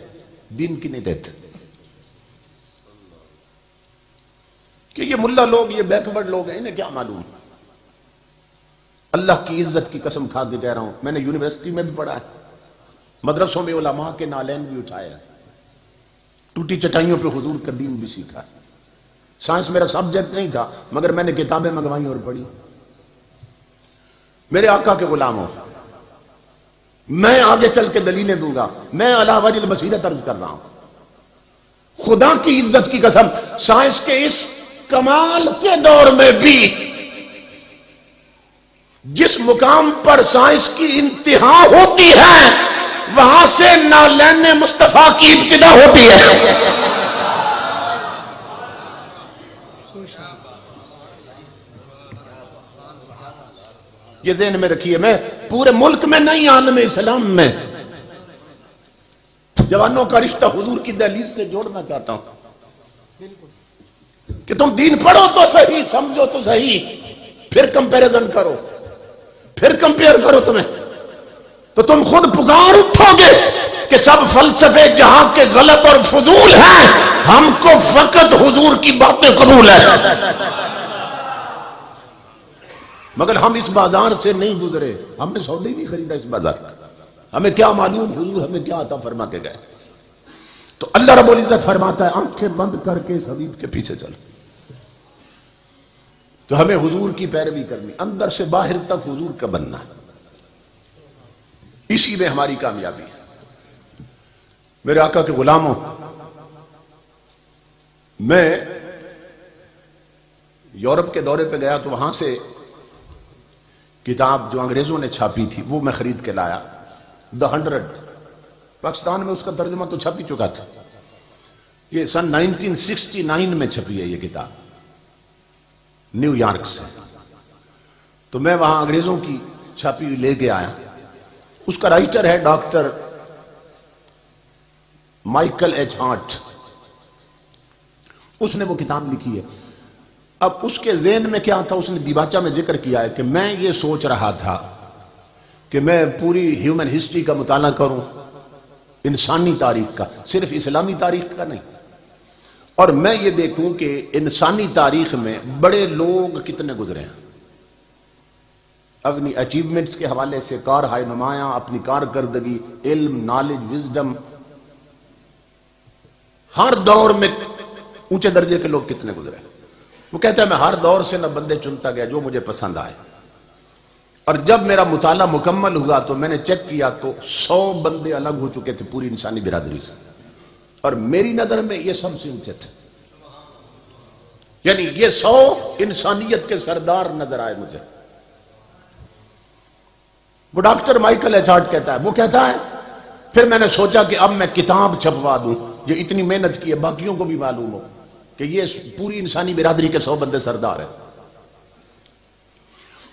دین کی نہیں دیتے، کہ یہ ملا لوگ، یہ بیکورڈ لوگ ہیں، انہیں کیا معلوم؟ اللہ کی عزت کی قسم کھا کے کہہ رہا ہوں، میں نے یونیورسٹی میں بھی پڑھا ہے، مدرسوں میں علماء کے نالین بھی اٹھایا ہے، ٹوٹی چٹائیوں پہ حضور کا دین بھی سیکھا ہے۔ سائنس میرا سبجیکٹ نہیں تھا مگر میں نے کتابیں منگوائی اور پڑھی۔ میرے آقا کے غلاموں، میں آگے چل کے دلیلیں دوں گا، میں علی وجہ البصیرت عرض کر رہا ہوں۔ خدا کی عزت کی قسم، سائنس کے اس کمال کے دور میں بھی جس مقام پر سائنس کی انتہا ہوتی ہے وہاں سے نالین مصطفیٰ کی ابتدا ہوتی ہے. یہ ذہن میں رکھیے. میں پورے ملک میں نہیں، عالم اسلام میں جوانوں کا رشتہ حضور کی دہلیز سے جوڑنا چاہتا ہوں کہ تم دین پڑھو تو صحیح، سمجھو تو صحیح، پھر کمپیریزن کرو، پھر کمپیئر کرو. تمہیں تو تم خود پکار اٹھو گے کہ سب فلسفے جہاں کے غلط اور فضول ہیں، ہم کو فقط حضور کی باتیں قبول ہے. مگر ہم اس بازار سے نہیں گزرے، ہم نے سودا ہی نہیں خریدا اس بازار کا. ہمیں کیا معلوم حضور ہمیں کیا عطا فرما کے گئے. تو اللہ رب العزت فرماتا ہے آنکھیں بند کر کے اس حبیب کے پیچھے چلو. تو ہمیں حضور کی پیروی کرنی، اندر سے باہر تک حضور کا بننا ہے. اسی میں ہماری کامیابی ہے. میرے آقا کے غلاموں، میں یورپ کے دورے پہ گیا تو وہاں سے کتاب جو انگریزوں نے چھاپی تھی وہ میں خرید کے لایا، The 100. پاکستان میں اس کا ترجمہ تو چھپ ہی چکا تھا. یہ سن 1969 میں چھپی ہے یہ کتاب، نیو یارک سے. تو میں وہاں انگریزوں کی چھاپی ہوئی لے کے آیا. اس کا رائٹر ہے ڈاکٹر مائیکل ایچ ہارٹ. اس نے وہ کتاب لکھی ہے. اب اس کے ذہن میں کیا تھا، اس نے دیباچہ میں ذکر کیا ہے کہ میں یہ سوچ رہا تھا کہ میں پوری ہیومن ہسٹری کا مطالعہ کروں، انسانی تاریخ کا، صرف اسلامی تاریخ کا نہیں، اور میں یہ دیکھوں کہ انسانی تاریخ میں بڑے لوگ کتنے گزرے ہیں. اپنی اچیومنٹس کے حوالے سے کارہائے نمایاں، اپنی کارکردگی، علم، نالج، وزڈم، ہر دور میں اونچے درجے کے لوگ کتنے گزرے. وہ کہتا ہے میں ہر دور سے نہ بندے چنتا گیا جو مجھے پسند آئے، اور جب میرا مطالعہ مکمل ہوا تو میں نے چیک کیا تو 100 بندے الگ ہو چکے تھے پوری انسانی برادری سے، اور میری نظر میں یہ سب سے اونچے تھے. یعنی یہ 100 انسانیت کے سردار نظر آئے مجھے. وہ ڈاکٹر مائیکل ایچ ہارٹ کہتا ہے، وہ کہتا ہے پھر میں نے سوچا کہ اب میں کتاب چھپوا دوں، جو اتنی محنت کی ہے باقیوں کو بھی معلوم ہو کہ یہ پوری انسانی برادری کے 100 بندے سردار ہیں.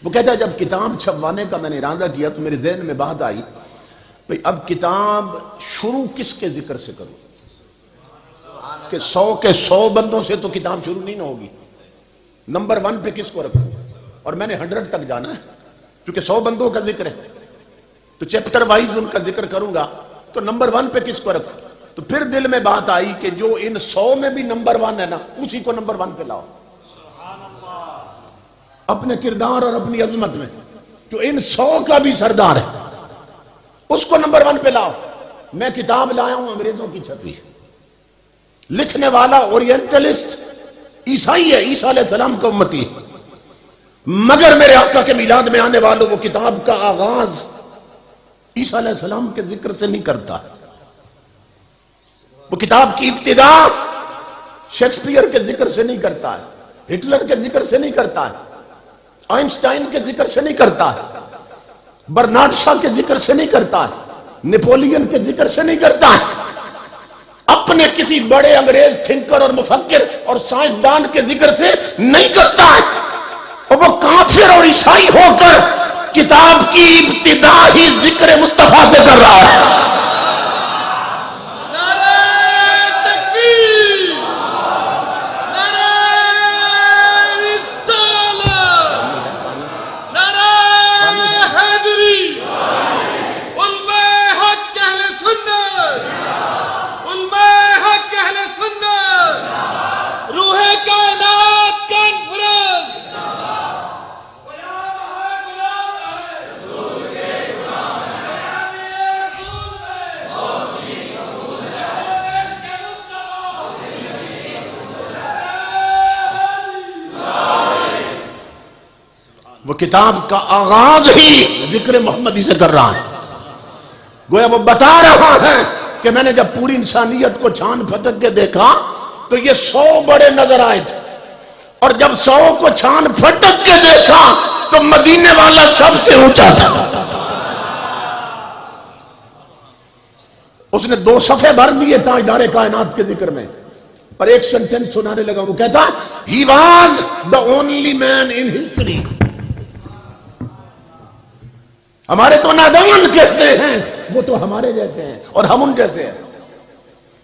وہ کہتا ہے جب کتاب چھپوانے کا میں نے ارادہ کیا تو میرے ذہن میں بات آئی بھئی اب کتاب شروع کس کے ذکر سے کروں کہ 100 کے 100 بندوں سے تو کتاب شروع نہیں نہ ہوگی. نمبر 1 پہ کس کو رکھوں؟ اور میں نے 100 تک جانا ہے کیونکہ 100 بندوں کا ذکر ہے تو چیپٹر وائز ان کا ذکر کروں گا. تو نمبر 1 پہ کس کو رکھوں؟ تو پھر دل میں بات آئی کہ جو ان 100 میں بھی نمبر 1 ہے نا اسی کو نمبر 1 پہ لاؤ اپنے کردار اور اپنی عظمت میں. جو ان 100 کا بھی سردار ہے اس کو نمبر 1 پہ لاؤ. میں کتاب لایا ہوں انگریزوں کی چھپی، لکھنے والا اورینٹلسٹ عیسائی ہے، عیسیٰ علیہ السلام کا امتی ہے، مگر میرے آقا کے میلاد میں آنے والوں وہ کتاب کا آغاز عیسیٰ علیہ السلام کے ذکر سے نہیں کرتا. وہ کتاب کی ابتدا شیکسپیئر کے ذکر سے نہیں کرتا ہے، ہٹلر کے ذکر سے نہیں کرتا ہے، آئنسٹائن کے ذکر سے نہیں کرتا ہے، برنارڈ شاہ کے ذکر سے نہیں کرتا ہے، نیپولین کے ذکر سے نہیں کرتا ہے، اپنے کسی بڑے انگریز تھنکر اور مفکر اور سائنسدان کے ذکر سے نہیں کرتا ہے. اور وہ کافر اور عیسائی ہو کر کتاب کی ابتدا ہی ذکر مصطفیٰ سے کر رہا ہے. وہ کتاب کا آغاز ہی ذکر محمدی سے کر رہا ہے. گویا وہ بتا رہا ہے کہ میں نے جب پوری انسانیت کو چھان پھٹک کے دیکھا تو یہ 100 بڑے نظر آئے تھے، اور جب 100 کو چھان پھٹک کے دیکھا تو مدینے والا سب سے اونچا تھا۔ اس نے 2 صفحے بھر دیے تاجدار کائنات کے ذکر میں، اور ایک سنٹنس سنانے لگا، وہ کہتا he was the only man in history۔ ہمارے تو نادان کہتے ہیں، وہ تو ہمارے جیسے ہیں اور ہم ان جیسے ہیں۔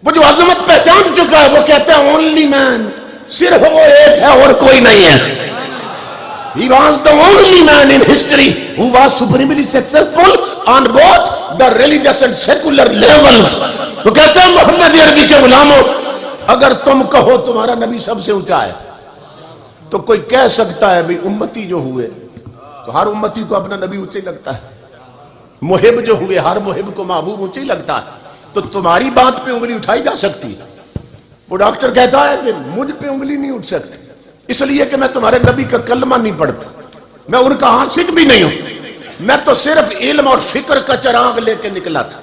وہ جو عظمت پہچان چکا ہے وہ کہتا ہے only man، صرف وہ ایک ہے اور کوئی نہیں ہے۔ He was the only man in history who was supremely successful on both the religious and secular levels۔ وہ کہتا ہے محمد عربی کے غلاموں، اگر تم کہو تمہارا نبی سب سے اونچا ہے تو کوئی کہہ سکتا ہے بھی امتی جو ہوئے تو ہر امتی کو اپنا نبی اونچا ہی لگتا ہے، محب جو ہوئے ہر محب کو محبوب اونچا ہی لگتا ہے، تو تمہاری بات پہ انگلی اٹھائی جا سکتی۔ وہ ڈاکٹر کہتا ہے کہ مجھ پہ انگلی نہیں اٹھ سکتی، اس لیے کہ میں تمہارے نبی کا کلمہ نہیں پڑھتا، میں ان کا عاشق بھی نہیں ہوں، میں تو صرف علم اور فکر کا چراغ لے کے نکلا تھا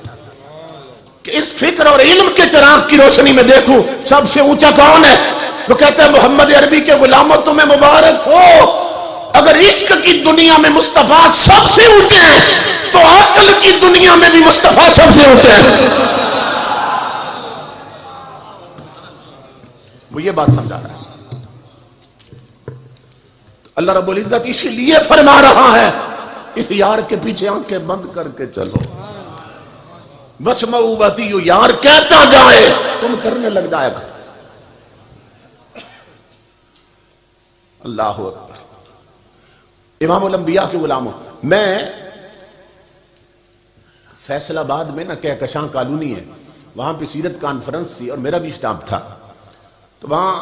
کہ اس فکر اور علم کے چراغ کی روشنی میں دیکھوں سب سے اونچا کون ہے۔ تو کہتا ہے محمد عربی کے غلاموں تمہیں مبارک ہو، اگر عشق کی دنیا میں مصطفیٰ سب سے اونچے ہیں تو عقل کی دنیا میں بھی مصطفیٰ سب سے اونچے ہیں۔ وہ یہ بات سمجھا رہا ہے۔ اللہ رب العزت اسی لیے فرما رہا ہے اس یار کے پیچھے آنکھیں بند کر کے چلو، وَاسْمَعُوا وَأَطِیعُوا، یار کہتا جائے تم کرنے لگ جائے گا۔ اللہ اکبر۔ امام الانبیاء کے غلاموں، میں فیصل آباد میں نا کہکشاں کالونی ہے، وہاں پہ سیرت کانفرنس تھی اور میرا بھی اسٹاف تھا، تو وہاں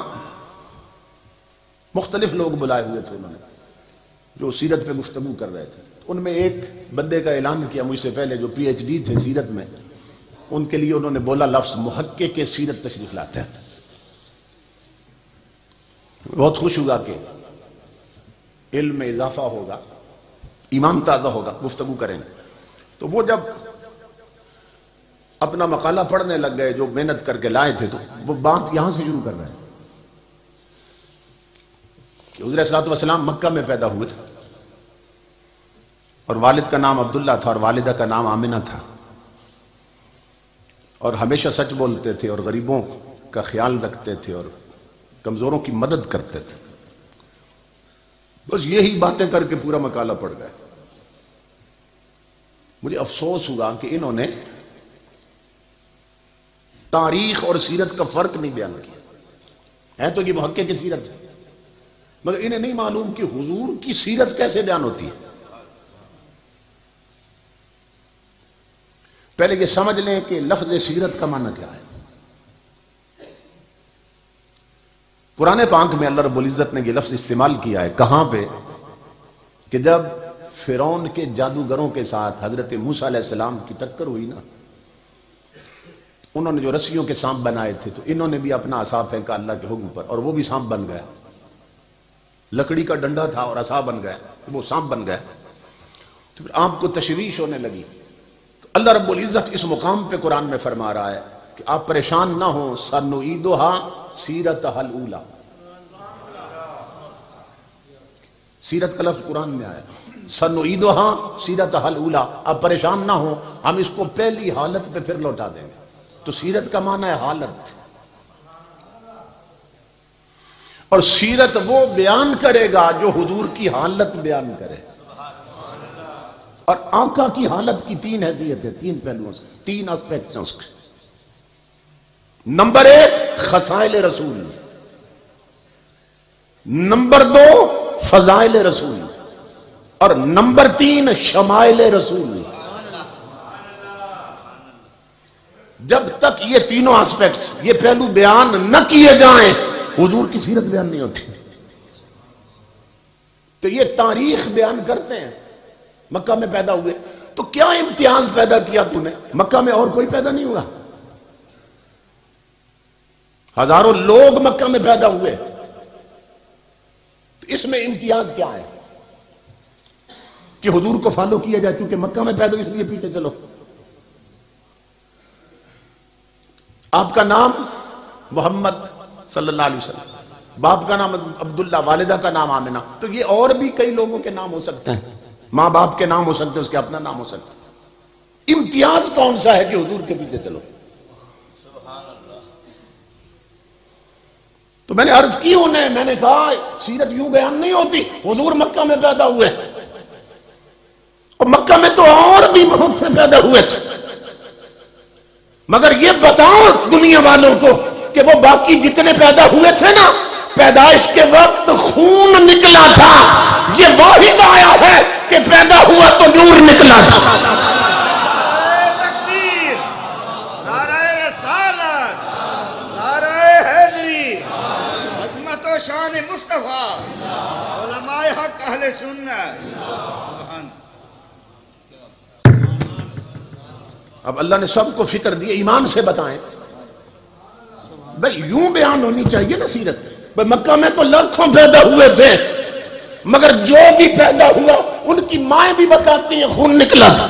مختلف لوگ بلائے ہوئے تھے، انہوں نے جو سیرت پہ گفتگو کر رہے تھے۔ ان میں ایک بندے کا اعلان کیا مجھ سے پہلے جو پی ایچ ڈی تھے سیرت میں، ان کے لیے انہوں نے بولا لفظ محقق سیرت تشریف لاتے ہیں۔ بہت خوش ہوا کہ علم میں اضافہ ہوگا، ایمان تازہ ہوگا، گفتگو کریں گے۔ تو وہ جب اپنا مقالہ پڑھنے لگ گئے جو محنت کر کے لائے تھے، تو وہ بات یہاں سے شروع کر رہے ہیں کہ حضور صلی اللہ علیہ وسلم مکہ میں پیدا ہوئے اور والد کا نام عبداللہ تھا اور والدہ کا نام آمنہ تھا، اور ہمیشہ سچ بولتے تھے اور غریبوں کا خیال رکھتے تھے اور کمزوروں کی مدد کرتے تھے۔ بس یہی باتیں کر کے پورا مقالہ پڑھ گئے۔ مجھے افسوس ہوا کہ انہوں نے تاریخ اور سیرت کا فرق نہیں بیان کیا۔ ہے تو یہ محقق کی سیرت ہے، مگر انہیں نہیں معلوم کہ حضور کی سیرت کیسے بیان ہوتی ہے۔ پہلے یہ سمجھ لیں کہ لفظ سیرت کا معنی کیا ہے۔ قرآن پاک میں اللہ رب العزت نے یہ لفظ استعمال کیا ہے، کہاں پہ؟ کہ جب فرعون کے جادوگروں کے ساتھ حضرت موسیٰ علیہ السلام کی ٹکر ہوئی نا، انہوں نے جو رسیوں کے سانپ بنائے تھے تو انہوں نے بھی اپنا عصا پھینکا اللہ کے حکم پر، اور وہ بھی سانپ بن گیا۔ لکڑی کا ڈنڈا تھا اور عصا بن گیا، وہ سانپ بن گیا۔ تو پھر آپ کو تشویش ہونے لگی، تو اللہ رب العزت اس مقام پہ قرآن میں فرما رہا ہے کہ آپ پریشان نہ ہوں، سَنُعِيدُهَا سیرتها الاولی۔ سیرت کا لفظ قرآن میں آیا، سَنُعِيدُهَا سیرتها الاولی، آپ پریشان نہ ہوں، ہم اس کو پہلی حالت پہ پھر لوٹا دیں گے۔ تو سیرت کا معنی ہے حالت، اور سیرت وہ بیان کرے گا جو حضور کی حالت بیان کرے۔ اور آقا کی حالت کی 3 حیثیتیں، 3 پہلوؤں سے، 3 اسپیکٹس ہیں اس کے۔ نمبر 1 خصائل رسول، نمبر 2 فضائل رسول، اور نمبر 3 شمائل رسول۔ جب تک یہ تینوں آسپیکٹس، یہ پہلو بیان نہ کیے جائیں حضور کی سیرت بیان نہیں ہوتی۔ تو یہ تاریخ بیان کرتے ہیں، مکہ میں پیدا ہوئے، تو کیا امتیاز پیدا کیا تو نے؟ مکہ میں اور کوئی پیدا نہیں ہوا، ہزاروں لوگ مکہ میں پیدا ہوئے، تو اس میں امتیاز کیا ہے کہ حضور کو فالو کیا جائے؟ چونکہ مکہ میں پیدا ہوئے اس لیے پیچھے چلو۔ آپ کا نام محمد صلی اللہ علیہ وسلم، باپ کا نام عبداللہ، والدہ کا نام آمنہ، تو یہ اور بھی کئی لوگوں کے نام ہو سکتے ہیں، ماں باپ کے نام ہو سکتے ہیں، اس کے اپنا نام ہو سکتا ہے۔ امتیاز کون سا ہے کہ حضور کے پیچھے چلو؟ تو میں نے عرض کی انہیں، میں نے کہا سیرت یوں بیان نہیں ہوتی، حضور مکہ میں پیدا ہوئے اور مکہ میں تو اور بھی بہت سے پیدا ہوئے تھے، مگر یہ بتاؤ دنیا والوں کو کہ وہ باقی جتنے پیدا ہوئے تھے نا، پیدائش کے وقت خون نکلا تھا، یہ واحد آیا ہے کہ پیدا ہوا تو نور نکلا تھا۔ نعرہ تکبیر، نعرہ رسالت، نعرہ حیدری، عظمت و شان مصطفیٰ، علماء حق اہل سنت۔ سبحان۔ اب اللہ نے سب کو فکر دی، ایمان سے بتائیں بھئی، یوں بیان ہونی چاہیے نا سیرت۔ بھئی مکہ میں تو لاکھوں پیدا ہوئے تھے، مگر جو بھی پیدا ہوا ان کی مائیں بھی بتاتی ہیں خون نکلا تھا،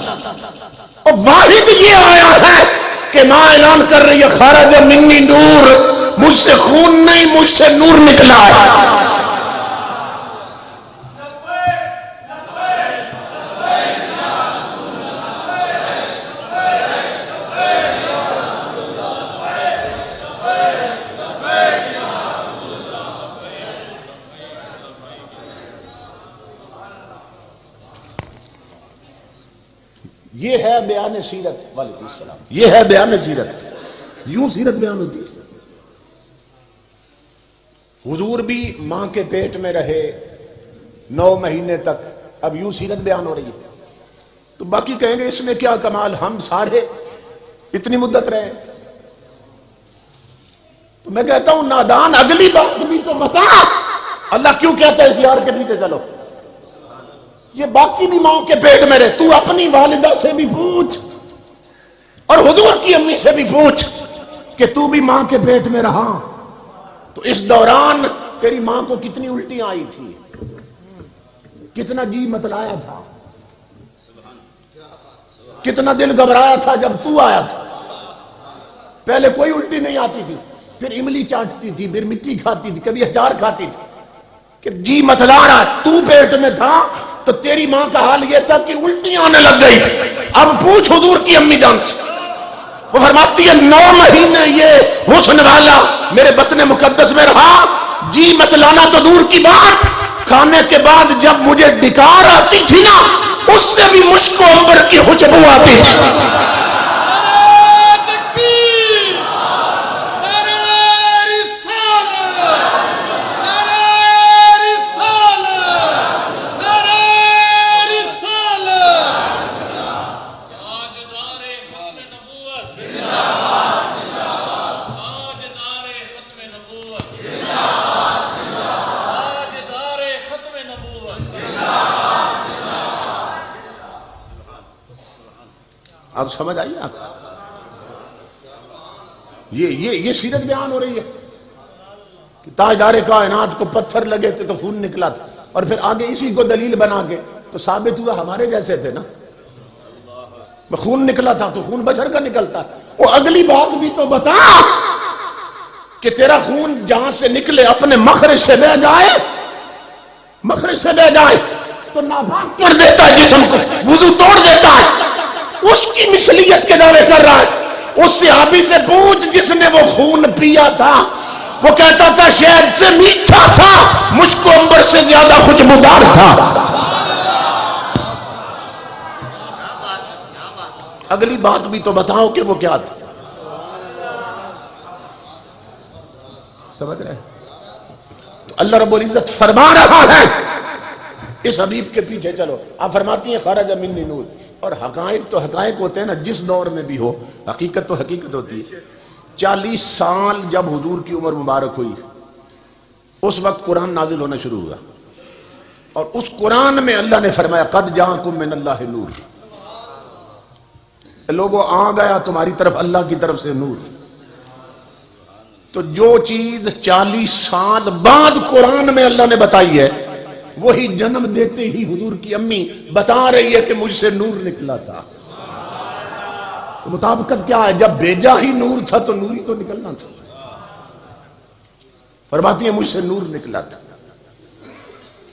اور واحد یہ آیا ہے کہ ماں اعلان کر رہی ہے خرج منی نور، مجھ سے خون نہیں، مجھ سے نور نکلا ہے۔ یہ ہے بیان سیرت، وعلیکم السلام، یہ ہے بیان سیرت، یوں سیرت بیان ہوتی ہے۔ حضور بھی ماں کے پیٹ میں رہے 9 مہینے تک، اب یوں سیرت بیان ہو رہی ہے، تو باقی کہیں گے اس میں کیا کمال، ہم سارے اتنی مدت رہے۔ تو میں کہتا ہوں نادان، اگلی بات بھی تو بتا، اللہ کیوں کہتا ہے اس یار کے پیچھے چلو؟ یہ باقی بھی ماں کے پیٹ میں رہے، تو اپنی والدہ سے بھی پوچھ اور حضور کی امی سے بھی پوچھ کہ تو بھی ماں کے پیٹ میں رہا، تو اس دوران تیری ماں کو کتنی الٹیاں آئی تھی، کتنا جی متلایا تھا، کتنا دل گھبرایا تھا جب تو آیا تھا۔ پہلے کوئی الٹی نہیں آتی تھی، پھر املی چاٹتی تھی، پھر مٹی کھاتی تھی، کبھی اچار کھاتی تھی کہ جی متلا رہا، تو پیٹ میں تھا تو تیری ماں کا حال یہ تھا کہ الٹیاں آنے لگ گئی تھی۔ اب پوچھ حضور کی امی جان سے، وہ فرماتی ہے 9 مہینے یہ حسن والا میرے بطن مقدس میں رہا، جی متلانا تو دور کی بات، کھانے کے بعد جب مجھے ڈکار آتی تھی نا، اس سے بھی مشک و عنبر کی خوشبو آتی تھی۔ اب سمجھ آئیے آپ، یہ سیرت بیان ہو رہی ہے کہ تاجدار کائنات کو پتھر لگے تھے تو خون نکلا تھا، اور پھر آگے اسی کو دلیل بنا کے تو ثابت ہوا ہمارے جیسے تھے نا، خون نکلا تھا تو خون بشر کا نکلتا ہے۔ وہ اگلی بات بھی تو بتا کہ تیرا خون جہاں سے نکلے اپنے مخرج سے بہ جائے، مخرج سے بہ جائے تو ناپاک کر دیتا ہے جسم کو، وضو توڑ دیتا ہے، اس کی مثلیت کے دعوے کر رہا ہے۔ اس صحابی سے پوچھ جس نے وہ خون پیا تھا، وہ کہتا تھا شہد سے میٹھا تھا، مشک و عنبر سے زیادہ خوشبودار تھا۔ اگلی بات بھی تو بتاؤ کہ وہ کیا تھا، سمجھ رہے؟ تو اللہ رب العزت فرما رہا ہے اس حبیب کے پیچھے چلو۔ آپ فرماتی ہیں خرج منی نور، اور حقائق تو حقائق ہوتے ہیں نا، جس دور میں بھی ہو حقیقت تو حقیقت ہوتی ہے۔ 40 سال جب حضور کی عمر مبارک ہوئی، اس وقت قرآن نازل ہونا شروع ہوا، اور اس قرآن میں اللہ نے فرمایا قد جاءکم من اللہ نور، لوگوں آ گیا تمہاری طرف اللہ کی طرف سے نور۔ تو جو چیز 40 سال بعد قرآن میں اللہ نے بتائی ہے، وہی جنم دیتے ہی حضور کی امی بتا رہی ہے کہ مجھ سے نور نکلا تھا۔ تو مطابقت کیا ہے؟ جب بھیجا ہی نور تھا تو نور ہی تو نکلنا تھا. فرماتی ہیں مجھ سے نور نکلا تھا.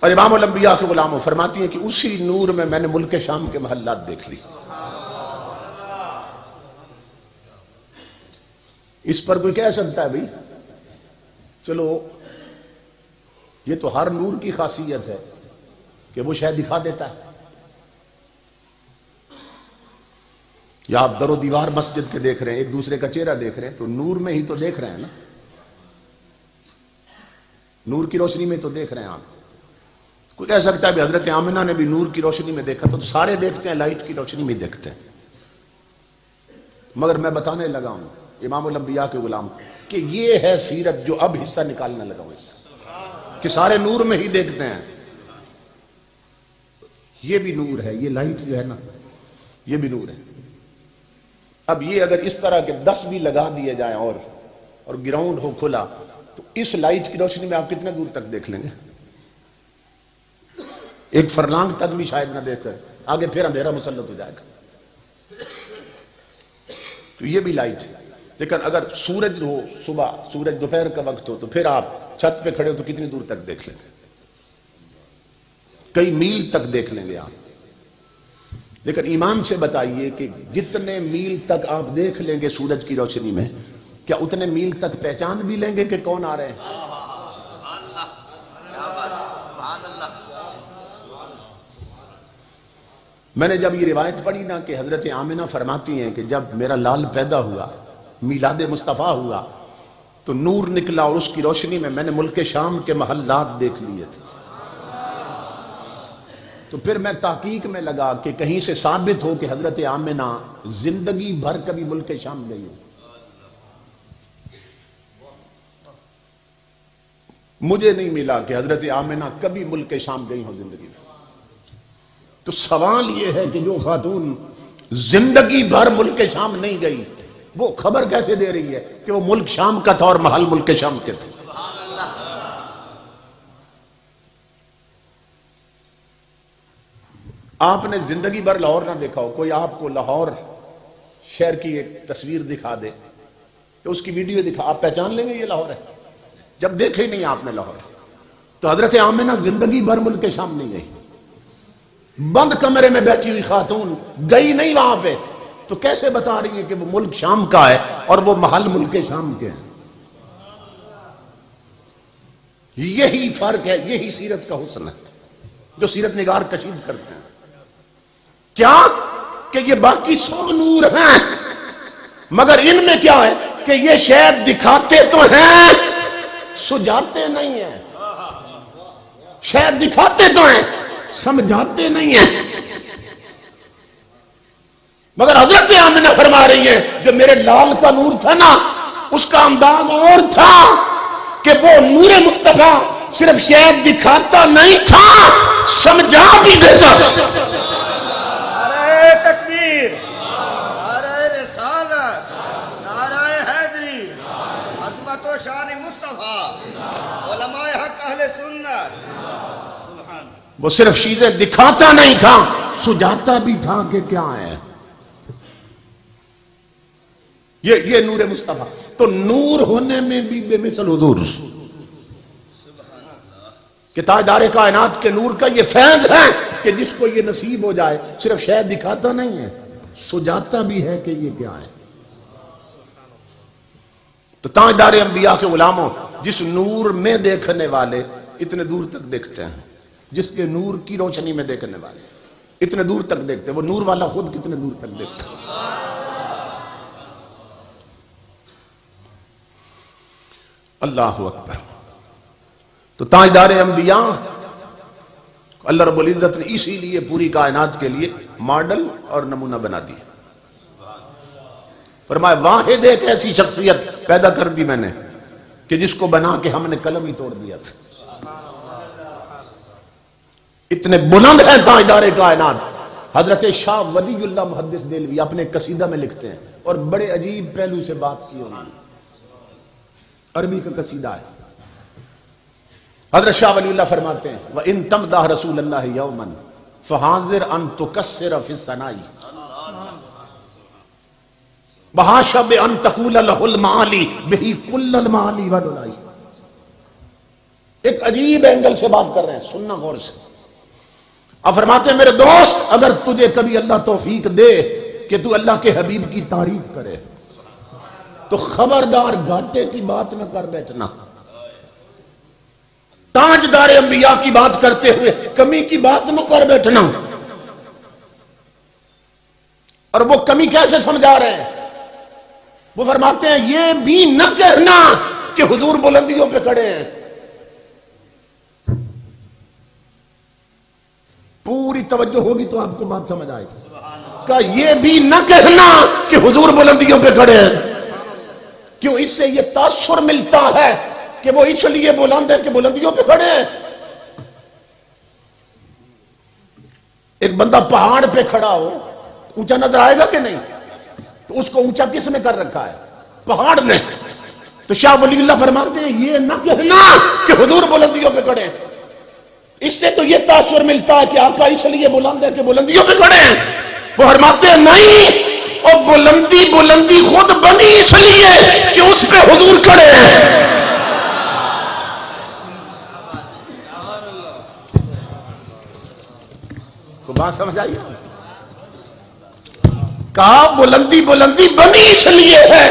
اور امام الانبیاء کے غلاموں فرماتی ہیں کہ اسی نور میں میں نے ملک شام کے محلات دیکھ لی. اس پر کوئی کہہ سکتا ہے بھئی چلو یہ تو ہر نور کی خاصیت ہے کہ وہ شاید دکھا دیتا ہے. یا آپ در و دیوار مسجد کے دیکھ رہے ہیں، ایک دوسرے کا چہرہ دیکھ رہے ہیں تو نور میں ہی تو دیکھ رہے ہیں نا، نور کی روشنی میں تو دیکھ رہے ہیں آپ. کوئی کہہ سکتا ہے بھی حضرت آمنہ نے بھی نور کی روشنی میں دیکھا، تو سارے دیکھتے ہیں لائٹ کی روشنی میں دیکھتے ہیں. مگر میں بتانے لگا ہوں امام الانبیاء کے غلام کہ یہ ہے سیرت جو اب حصہ نکالنے لگا ہوں اس سے، کہ سارے نور میں ہی دیکھتے ہیں. یہ بھی نور ہے، یہ لائٹ جو ہے نا یہ بھی نور ہے. اب یہ اگر اس طرح کے 10 بھی لگا دیے جائیں اور گراؤنڈ ہو کھلا تو اس لائٹ کی روشنی میں آپ کتنے دور تک دیکھ لیں گے؟ ایک فرلانگ تک بھی شاید نہ دیکھ کر آگے پھر اندھیرا مسلط ہو جائے گا. تو یہ بھی لائٹ ہے. لیکن اگر سورج ہو صبح، سورج دوپہر کا وقت ہو تو پھر آپ چھت پہ کھڑے ہو تو کتنی دور تک دیکھ لیں گے؟ کئی میل تک دیکھ لیں گے آپ. لیکن ایمان سے بتائیے کہ جتنے میل تک آپ دیکھ لیں گے سورج کی روشنی میں، کیا اتنے میل تک پہچان بھی لیں گے کہ کون آ رہے ہیں؟ میں نے جب یہ روایت پڑھی نا کہ حضرت آمنہ فرماتی ہیں کہ جب میرا لال پیدا ہوا، میلاد مصطفیٰ ہوا، تو نور نکلا اور اس کی روشنی میں میں نے ملک شام کے محلات دیکھ لیے تھے. تو پھر میں تحقیق میں لگا کہ کہیں سے ثابت ہو کہ حضرت آمنہ زندگی بھر کبھی ملک شام گئی ہو. مجھے نہیں ملا کہ حضرت آمنہ کبھی ملک شام گئی ہو زندگی میں. تو سوال یہ ہے کہ جو خاتون زندگی بھر ملک شام نہیں گئی وہ خبر کیسے دے رہی ہے کہ وہ ملک شام کا تھا اور محل ملک شام کے تھے؟ آپ نے زندگی بھر لاہور نہ دیکھا ہو، کوئی آپ کو لاہور شہر کی ایک تصویر دکھا دے کہ اس کی ویڈیو دکھا، آپ پہچان لیں گے یہ لاہور ہے؟ جب دیکھے ہی نہیں آپ نے لاہور. تو حضرت آمنہ زندگی بھر ملک شام نہیں گئی، بند کمرے میں بیٹھی ہوئی خاتون گئی نہیں وہاں پہ، تو کیسے بتا رہی ہے کہ وہ ملک شام کا ہے اور وہ محل ملک شام کے ہیں؟ یہی فرق ہے، یہی سیرت کا حسن ہے جو سیرت نگار کشید کرتے ہیں. کیا کہ یہ باقی سب نور ہیں مگر ان میں کیا ہے کہ یہ شاید دکھاتے تو ہیں سجاتے نہیں ہیں، شاید دکھاتے تو ہیں سمجھاتے نہیں ہیں. مگر حضرت آمنہ فرما رہی ہے جو میرے لال کا نور تھا نا اس کا انداز اور تھا کہ وہ نور مصطفیٰ صرف شاید دکھاتا نہیں تھا، سمجھا بھی دیتا تھا. نعرہ تکبیر، نعرہ رسالت، نعرہ حیدری، عظمت و شان مصطفیٰ، علماء حق اہل سنت. سبحان. وہ صرف چیزیں دکھاتا نہیں تھا، سجاتا بھی تھا کہ کیا ہے. یہ نور مصطفیٰ. تو نور ہونے میں بھی بے مثل حضور کہ تاجدار کائنات کے نور کا یہ فیض ہے کہ جس کو یہ نصیب ہو جائے صرف شاید دکھاتا نہیں ہے، سجاتا بھی ہے کہ یہ کیا ہے. تو تاجدار انبیاء کے غلاموں، جس نور میں دیکھنے والے اتنے دور تک دیکھتے ہیں، جس کے نور کی روشنی میں دیکھنے والے اتنے دور تک دیکھتے ہیں، وہ نور والا خود کتنے دور تک دیکھتا ہے. اللہ اکبر. تو تاجدار انبیاء اللہ رب العزت نے اسی لیے پوری کائنات کے لیے ماڈل اور نمونہ بنا دیا. فرمایا واحد ایک ایسی شخصیت پیدا کر دی میں نے کہ جس کو بنا کے ہم نے قلم ہی توڑ دیا تھا. اتنے بلند ہیں تاجدار کائنات. حضرت شاہ ولی اللہ محدث دہلوی اپنے قصیدہ میں لکھتے ہیں اور بڑے عجیب پہلو سے بات کی انہوں نے. عربی کا قصیدہ ہے. حضرت شاہ ولی اللہ فرماتے ہیں وَإِن تَمْدَحْ رَسُولَ اللَّهِ يَوْمًا فَحَاذِرْ أَن تُكَسِّرَ فِي الثَّنَاءِ. بحاشا بأن تقول لہ المعالی بہی کل المعالی والولائی. ایک عجیب اینگل سے بات کر رہے ہیں، سننا غور سے. اب فرماتے ہیں میرے دوست اگر تجھے کبھی اللہ توفیق دے کہ تو اللہ کے حبیب کی تعریف کرے تو خبردار گھاٹے کی بات نہ کر بیٹھنا. تاجدار انبیاء کی بات کرتے ہوئے کمی کی بات نہ کر بیٹھنا. اور وہ کمی کیسے سمجھا رہے ہیں؟ وہ فرماتے ہیں یہ بھی نہ کہنا کہ حضور بلندیوں پہ کھڑے ہیں. پوری توجہ ہوگی تو آپ کو بات سمجھ آئے گی. کہ یہ بھی نہ کہنا کہ حضور بلندیوں پہ کھڑے ہیں. کیوں؟ اس سے یہ تاثر ملتا ہے کہ وہ اس لیے بلند ہے کہ بلندیوں پہ کھڑے ہیں. ایک بندہ پہاڑ پہ کھڑا ہو اونچا نظر آئے گا کہ نہیں؟ تو اس کو اونچا کس نے کر رکھا ہے؟ پہاڑ نے. تو شاہ ولی اللہ فرماتے ہیں یہ نہ کہنا کہ حضور بلندیوں پہ کھڑے ہیں. اس سے تو یہ تاثر ملتا ہے کہ آقا اس لیے بلند ہے کہ بلندیوں پہ کھڑے ہیں. وہ فرماتے ہیں نہیں، اور بلندی خود بنی اس لیے کہ اس پہ حضور کھڑے ہیں. کو بات سمجھ آئی؟ کہا بلندی بنی اس لیے ہے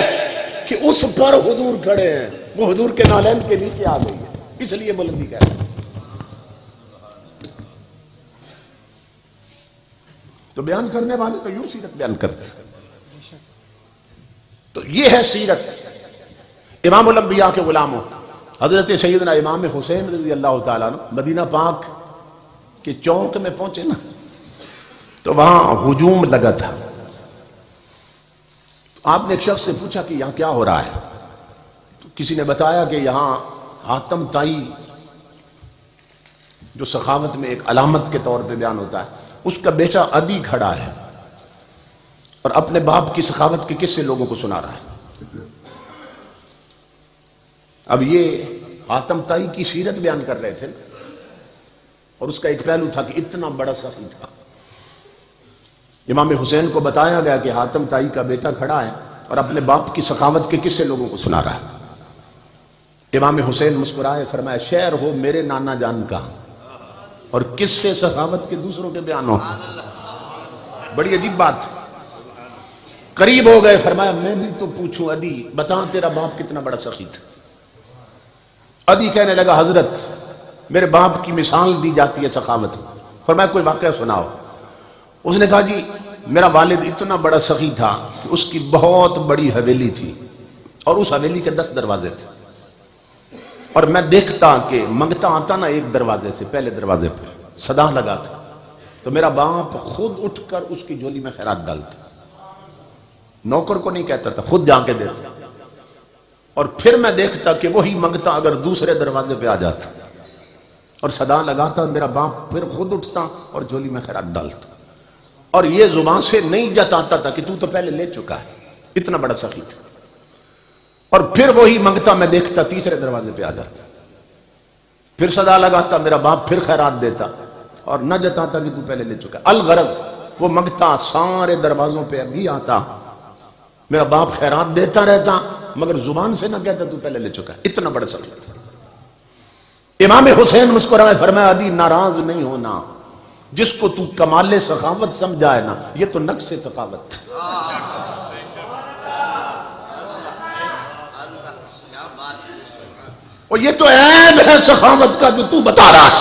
کہ اس پر حضور کھڑے ہیں. وہ حضور کے نالین کے نیچے آ گئی ہے، اس لیے بلندی کہہ رہے ہیں. تو بیان کرنے والے تو یوں سیرت بیان کرتے. تو یہ ہے سیرت امام الانبیاء کے غلاموں. حضرت سیدنا امام حسین رضی اللہ تعالیٰ عنہ مدینہ پاک کے چوک میں پہنچے نا، تو وہاں ہجوم لگا تھا. آپ نے ایک شخص سے پوچھا کہ یہاں کیا ہو رہا ہے؟ تو کسی نے بتایا کہ یہاں حاتم طائی جو سخاوت میں ایک علامت کے طور پہ بیان ہوتا ہے، اس کا بیٹا عدی کھڑا ہے اور اپنے باپ کی سخاوت کے قصے لوگوں کو سنا رہا ہے. اب یہ حاتم طائی کی سیرت بیان کر رہے تھے اور اس کا ایک پہلو تھا کہ اتنا بڑا سخی تھا. امام حسین کو بتایا گیا کہ حاتم طائی کا بیٹا کھڑا ہے اور اپنے باپ کی سخاوت کے قصے لوگوں کو سنا رہا ہے. امام حسین مسکرائے، فرمایا شعر ہو میرے نانا جان کا اور کس سے سخاوت کے دوسروں کے بیان ہو. بڑی عجیب بات. قریب ہو گئے، فرمایا میں بھی تو پوچھوں عدی بتا تیرا باپ کتنا بڑا سخی تھا. عدی کہنے لگا حضرت میرے باپ کی مثال دی جاتی ہے سخاوت. فرمایا کوئی واقعہ سناؤ. اس نے کہا جی میرا والد اتنا بڑا سخی تھا کہ اس کی بہت بڑی حویلی تھی اور اس حویلی کے 10 دروازے تھے، اور میں دیکھتا کہ منگتا آتا نا ایک دروازے سے، پہلے دروازے پر صدا لگاتا تو میرا باپ خود اٹھ کر اس کی جھولی میں خیرات ڈالتا. نوکر کو نہیں کہتا تھا، خود جا کے دیتا. اور پھر میں دیکھتا کہ وہی منگتا اگر دوسرے دروازے پہ آ جاتا اور صدا لگاتا، میرا باپ پھر خود اٹھتا اور جھولی میں خیرات ڈالتا. اور یہ زبان سے نہیں جتاتا تھا کہ تو پہلے لے چکا ہے، اتنا بڑا سخی تھا. اور پھر وہی منگتا میں دیکھتا تیسرے دروازے پہ آ جاتا، پھر صدا لگاتا، میرا باپ پھر خیرات دیتا اور نہ جتاتا کہ تو پہلے لے چکا. الغرض وہ منگتا سارے دروازوں پہ ابھی آتا، میرا باپ خیرات دیتا رہتا مگر زبان سے نہ کہتا تو پہلے لے چکا. اتنا بڑا سخی تھا. امام حسین مسکرائے، فرمایا عدی ناراض نہیں ہونا، جس کو تو کمال سخاوت سمجھا ہے نا یہ تو نقص سخاوت. اور یہ تو عیب ہے سخاوت کا جو تو بتا رہا ہے.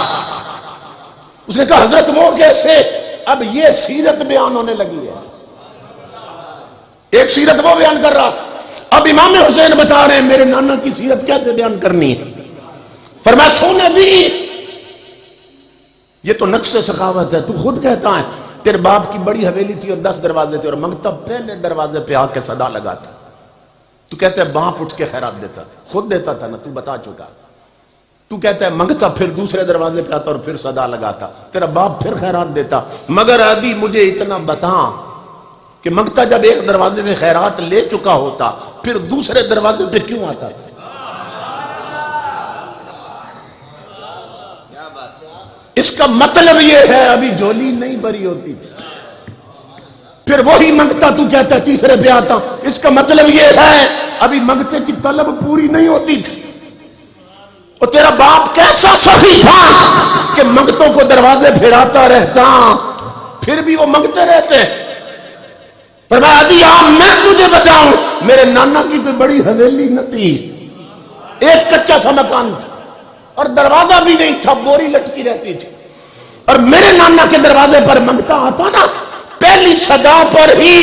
اس نے کہا حضرت وہ کیسے؟ اب یہ سیرت بیان ہونے لگی ہے. ایک سیرت وہ بیان کر رہا تھا، اب امام حسین بتا رہے ہیں میرے نانا کی سیرت کیسے بیان کرنی ہے. فرمایا سونے دی یہ تو نقص سخاوت ہے. تو خود کہتا ہے تیرے باپ کی بڑی حویلی تھی اور 10 دروازے تھے اور منگتا پہلے دروازے پہ آ کے صدا لگاتا. تو کہتا ہے باپ اٹھ کے خیرات دیتا تھا، خود دیتا تھا نا، تو بتا چکا. تو کہتا ہے منگتا پھر دوسرے دروازے پہ آتا اور پھر صدا لگاتا، تیرا باپ پھر خیرات دیتا. مگر عدی مجھے اتنا بتا کہ منگتا جب ایک دروازے سے خیرات لے چکا ہوتا پھر دوسرے دروازے پہ کیوں آتا تھا؟ اس کا مطلب یہ ہے ابھی جھولی نہیں بھری ہوتی تھی. پھر وہی منگتا تو کہتا ہے تیسرے پہ آتا. اس کا مطلب یہ ہے ابھی منگتے کی طلب پوری نہیں ہوتی تھی. اور تیرا باپ کیسا سخی تھا کہ منگتوں کو دروازے پھراتا رہتا, پھر بھی وہ منگتے رہتے. فرمایا عدی آ میں تجھے بچاؤں. میرے نانا کی کوئی بڑی حویلی نہ تھی, ایک کچا سا مکان تھا اور دروازہ بھی نہیں تھا, بوری لٹکی رہتی تھی. اور میرے نانا کے دروازے پر منگتا آتا نا, پہلی صدا پر ہی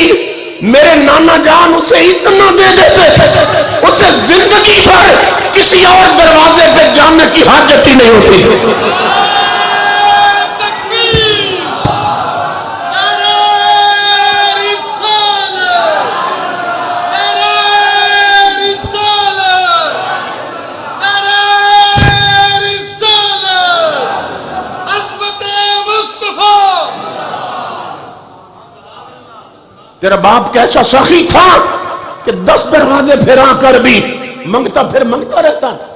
میرے نانا جان اسے اتنا دے دیتے تھے, اسے زندگی بھر کسی اور دروازے پہ جانے کی حاجت ہی نہیں ہوتی تھی. تیرا باپ کیسا سخی تھا کہ 10 دروازے پھرا کر بھی منگتا پھر منگتا رہتا تھا,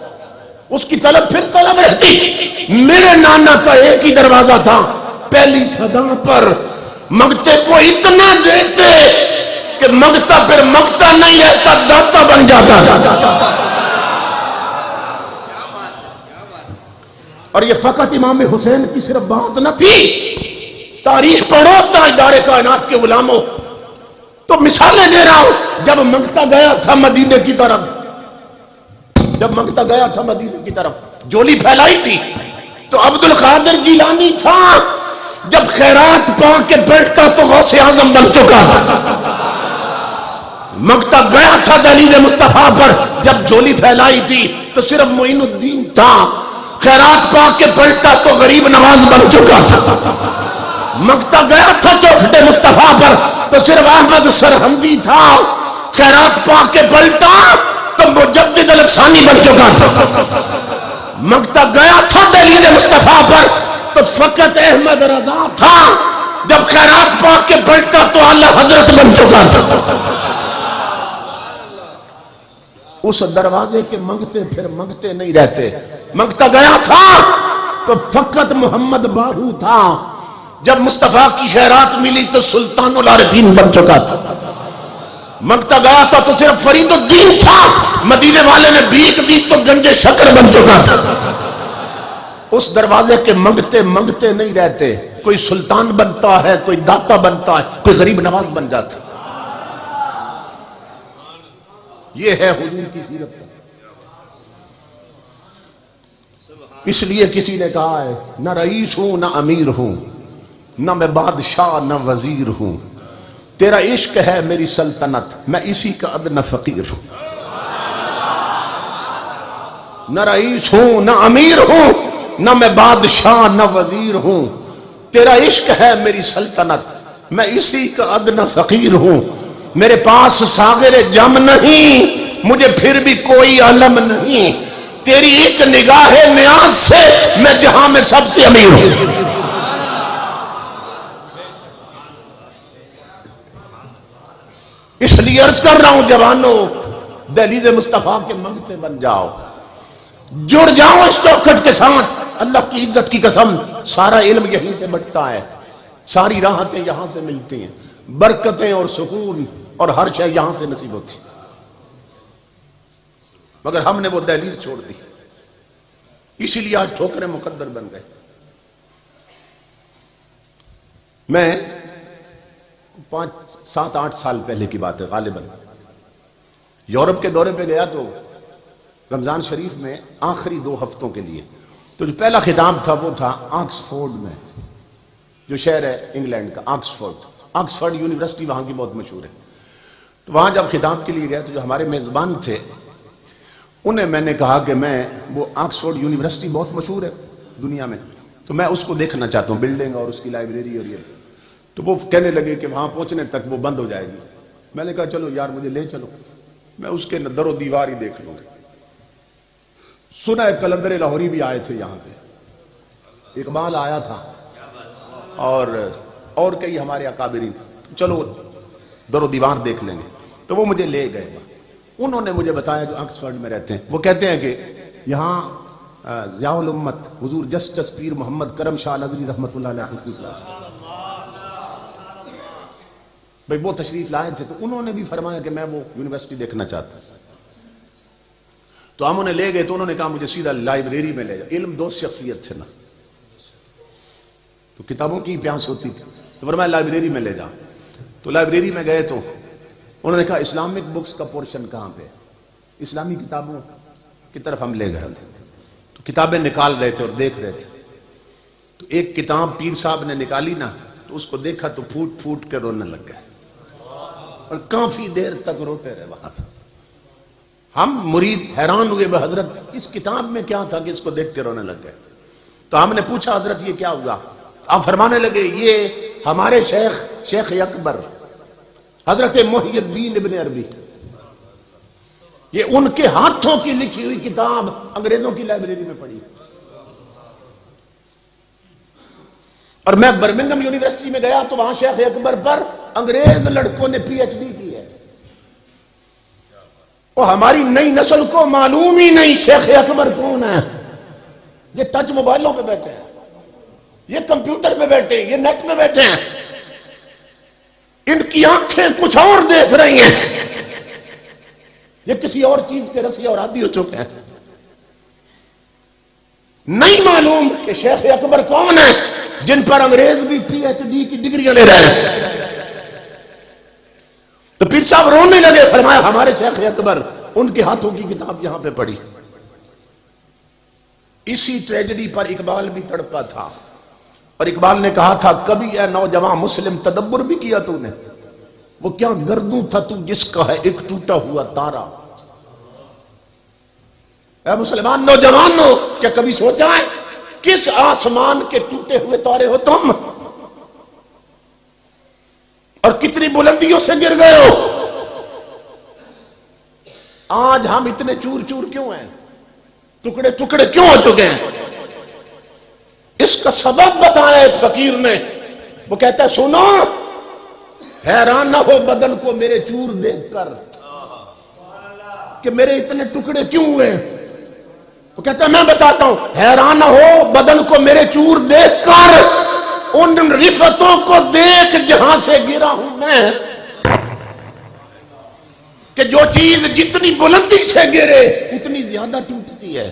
اس کی طلب پھر طلب رہتی تھی. میرے نانا کا ایک ہی دروازہ تھا, پہلی صدا پر منگتے کو اتنا دیتے کہ منگتا پھر منگتا نہیں رہتا, داتا بن جاتا تھا. اور یہ فقط امام حسین کی صرف بات نہ تھی, تاریخ پڑھو تاجدار کائنات کے غلاموں. تو مثالیں دے رہا ہوں. جب منگتا گیا تھا مدینے کی طرف, جب منگتا گیا تھا مدینے کی طرف, جولی پھیلائی تھی تو عبد القادر جیلانی تھا. جب خیرات پا کے بیٹھتا تو غوث اعظم بن چکا تھا. منگتا گیا تھا دہلیز مصطفیٰ پر, جب جولی پھیلائی تھی تو صرف معین الدین تھا. خیرات پا کے بیٹھتا تو غریب نواز بن چکا تھا. منگتا گیا تھا چوکھٹے مصطفیٰ پر تو صرف احمد سرہندی تھا. خیرات پا کے پلٹا تو مجدد الفسانی بن چکا تھا. منگتا گیا تھا دہلیز مصطفیٰ پر تو فقط احمد رضا تھا. جب خیرات پا کے پلٹا تو اعلی حضرت بن چکا تھا. اس دروازے کے منگتے پھر منگتے نہیں رہتے. منگتا گیا تھا تو فقط محمد باہو تھا. جب مصطفیٰ کی خیرات ملی تو سلطان العارفین بن چکا تھا. منگتا گیا تھا تو صرف فرید الدین تھا. مدینے والے نے بھیک دی تو گنج شکر بن چکا تھا. اس دروازے کے منگتے منگتے نہیں رہتے. کوئی سلطان بنتا ہے, کوئی داتا بنتا ہے, کوئی غریب نواز بن جاتا. یہ ہے حضور کی سیرت. اس لیے کسی نے کہا ہے نہ رئیس ہوں نہ امیر ہوں, نہ میں بادشاہ نہ وزیر ہوں, تیرا عشق ہے میری سلطنت, میں اسی کا ادنی فقیر ہوں. نہ رئیس ہوں نہ امیر ہوں, نہ میں بادشاہ نہ وزیر ہوں, تیرا عشق ہے میری سلطنت, میں اسی کا ادنی فقیر ہوں. میرے پاس ساغر جم نہیں, مجھے پھر بھی کوئی علم نہیں, تیری ایک نگاہ نیاز سے میں جہاں میں سب سے امیر ہوں. اس لیے عرض کر رہا ہوں جوانوں, دہلیز مصطفیٰ کے منگتے بن جاؤ, جڑ جاؤ اس چوکھٹ کے ساتھ. اللہ کی عزت کی قسم, سارا علم یہیں سے بٹتا ہے, ساری راحتیں یہاں سے ملتی ہیں, برکتیں اور سکون اور ہر شے یہاں سے نصیب ہوتی. مگر ہم نے وہ دہلیز چھوڑ دی, اسی لیے آج ٹھوکریں مقدر بن گئے. میں 5-7-8 سال پہلے کی بات ہے غالباً, یورپ کے دورے پہ گیا تو رمضان شریف میں آخری 2 ہفتوں کے لیے, تو جو پہلا خطاب تھا وہ تھا آکسفورڈ میں, جو شہر ہے انگلینڈ کا, آکسفورڈ یونیورسٹی وہاں کی بہت مشہور ہے. تو وہاں جب خطاب کے لیے گیا تو جو ہمارے میزبان تھے انہیں میں نے کہا کہ میں وہ آکسفورڈ یونیورسٹی بہت مشہور ہے دنیا میں, تو میں اس کو دیکھنا چاہتا ہوں, بلڈنگ اور اس کی لائبریری اور یہ. تو وہ کہنے لگے کہ وہاں پہنچنے تک وہ بند ہو جائے گی. میں نے کہا چلو یار مجھے لے چلو, میں اس کے در و دیوار ہی دیکھ لوں گا. سنا ہے قلندر لاہوری بھی آئے تھے یہاں پہ, اقبال آیا تھا اور کئی ہمارے اکابرین, چلو در و دیوار دیکھ لیں گے. تو وہ مجھے لے گئے. انہوں نے مجھے بتایا جو آکسفورڈ میں رہتے ہیں, وہ کہتے ہیں کہ یہاں ضیاء الامت حضور جسٹس پیر محمد کرم شاہ الازری رحمۃ اللہ علیہ بھئی وہ تشریف لائے تھے تو انہوں نے بھی فرمایا کہ میں وہ یونیورسٹی دیکھنا چاہتا ہوں. تو ہم انہیں لے گئے تو انہوں نے کہا مجھے سیدھا لائبریری میں لے جا. علم دوست شخصیت تھے نا, تو کتابوں کی پیاس ہوتی تھی, تو فرمایا لائبریری میں لے جا. تو لائبریری میں گئے تو انہوں نے کہا اسلامک بکس کا پورشن کہاں پہ, اسلامی کتابوں کی طرف ہم لے گئے. تو کتابیں نکال رہے تھے اور دیکھ رہے تھے. تو ایک کتاب پیر صاحب نے نکالی نا, تو اس کو دیکھا تو پھوٹ پھوٹ کے رونے لگ گئے اور کافی دیر تک روتے رہے وہاں. ہم مرید حیران ہوئے بے حضرت اس کتاب میں کیا تھا کہ اس کو دیکھ کے رونے لگ گئے. تو ہم نے پوچھا حضرت یہ کیا ہوا؟ آپ فرمانے لگے یہ ہمارے شیخ اکبر حضرت محی الدین ابن عربی, یہ ان کے ہاتھوں کی لکھی ہوئی کتاب انگریزوں کی لائبریری میں پڑھی. اور میں برمنگھم یونیورسٹی میں گیا تو وہاں شیخ اکبر پر انگریز لڑکوں نے پی ایچ ڈی کی ہے. وہ ہماری نئی نسل کو معلوم ہی نہیں شیخ اکبر کون ہے. یہ ٹچ موبائلوں پہ بیٹھے ہیں, یہ کمپیوٹر پہ بیٹھے ہیں, یہ نیٹ پہ بیٹھے ہیں, ان کی آنکھیں کچھ اور دیکھ رہی ہیں, یہ کسی اور چیز کے رسی اور عادی ہو چکے ہیں. نہیں معلوم کہ شیخ اکبر کون ہے جن پر انگریز بھی پی ایچ ڈی کی ڈگریاں لے رہے ہیں. تو پیر صاحب رونے لگے, فرمایا ہمارے شیخ اکبر ان کے ہاتھوں کی کتاب یہاں پہ پڑھی. اسی ٹریجڈی پر اقبال بھی تڑپا تھا, اور اقبال نے کہا تھا کبھی اے نوجوان مسلم تدبر بھی کیا تو نے, وہ کیا گردوں تھا تو جس کا ہے ایک ٹوٹا ہوا تارا. اے مسلمان نوجوانوں کیا کبھی سوچا ہے کس آسمان کے ٹوٹے ہوئے تارے ہو تم, اور کتنی بلندیوں سے گر گئے ہو. آج ہم اتنے چور چور کیوں ہیں, ٹکڑے ٹکڑے کیوں ہو چکے ہیں؟ اس کا سبب بتایا ایک فقیر نے. وہ کہتا ہے سنو, حیران نہ ہو بدن کو میرے چور دیکھ کر کہ میرے اتنے ٹکڑے کیوں ہوئے. وہ کہتا ہے میں بتاتا ہوں, حیران نہ ہو بدن کو میرے چور دیکھ کر, ان رفتوں کو دیکھ جہاں سے گرا ہوں میں, کہ جو چیز جتنی بلندی سے گرے اتنی زیادہ ٹوٹتی ہے.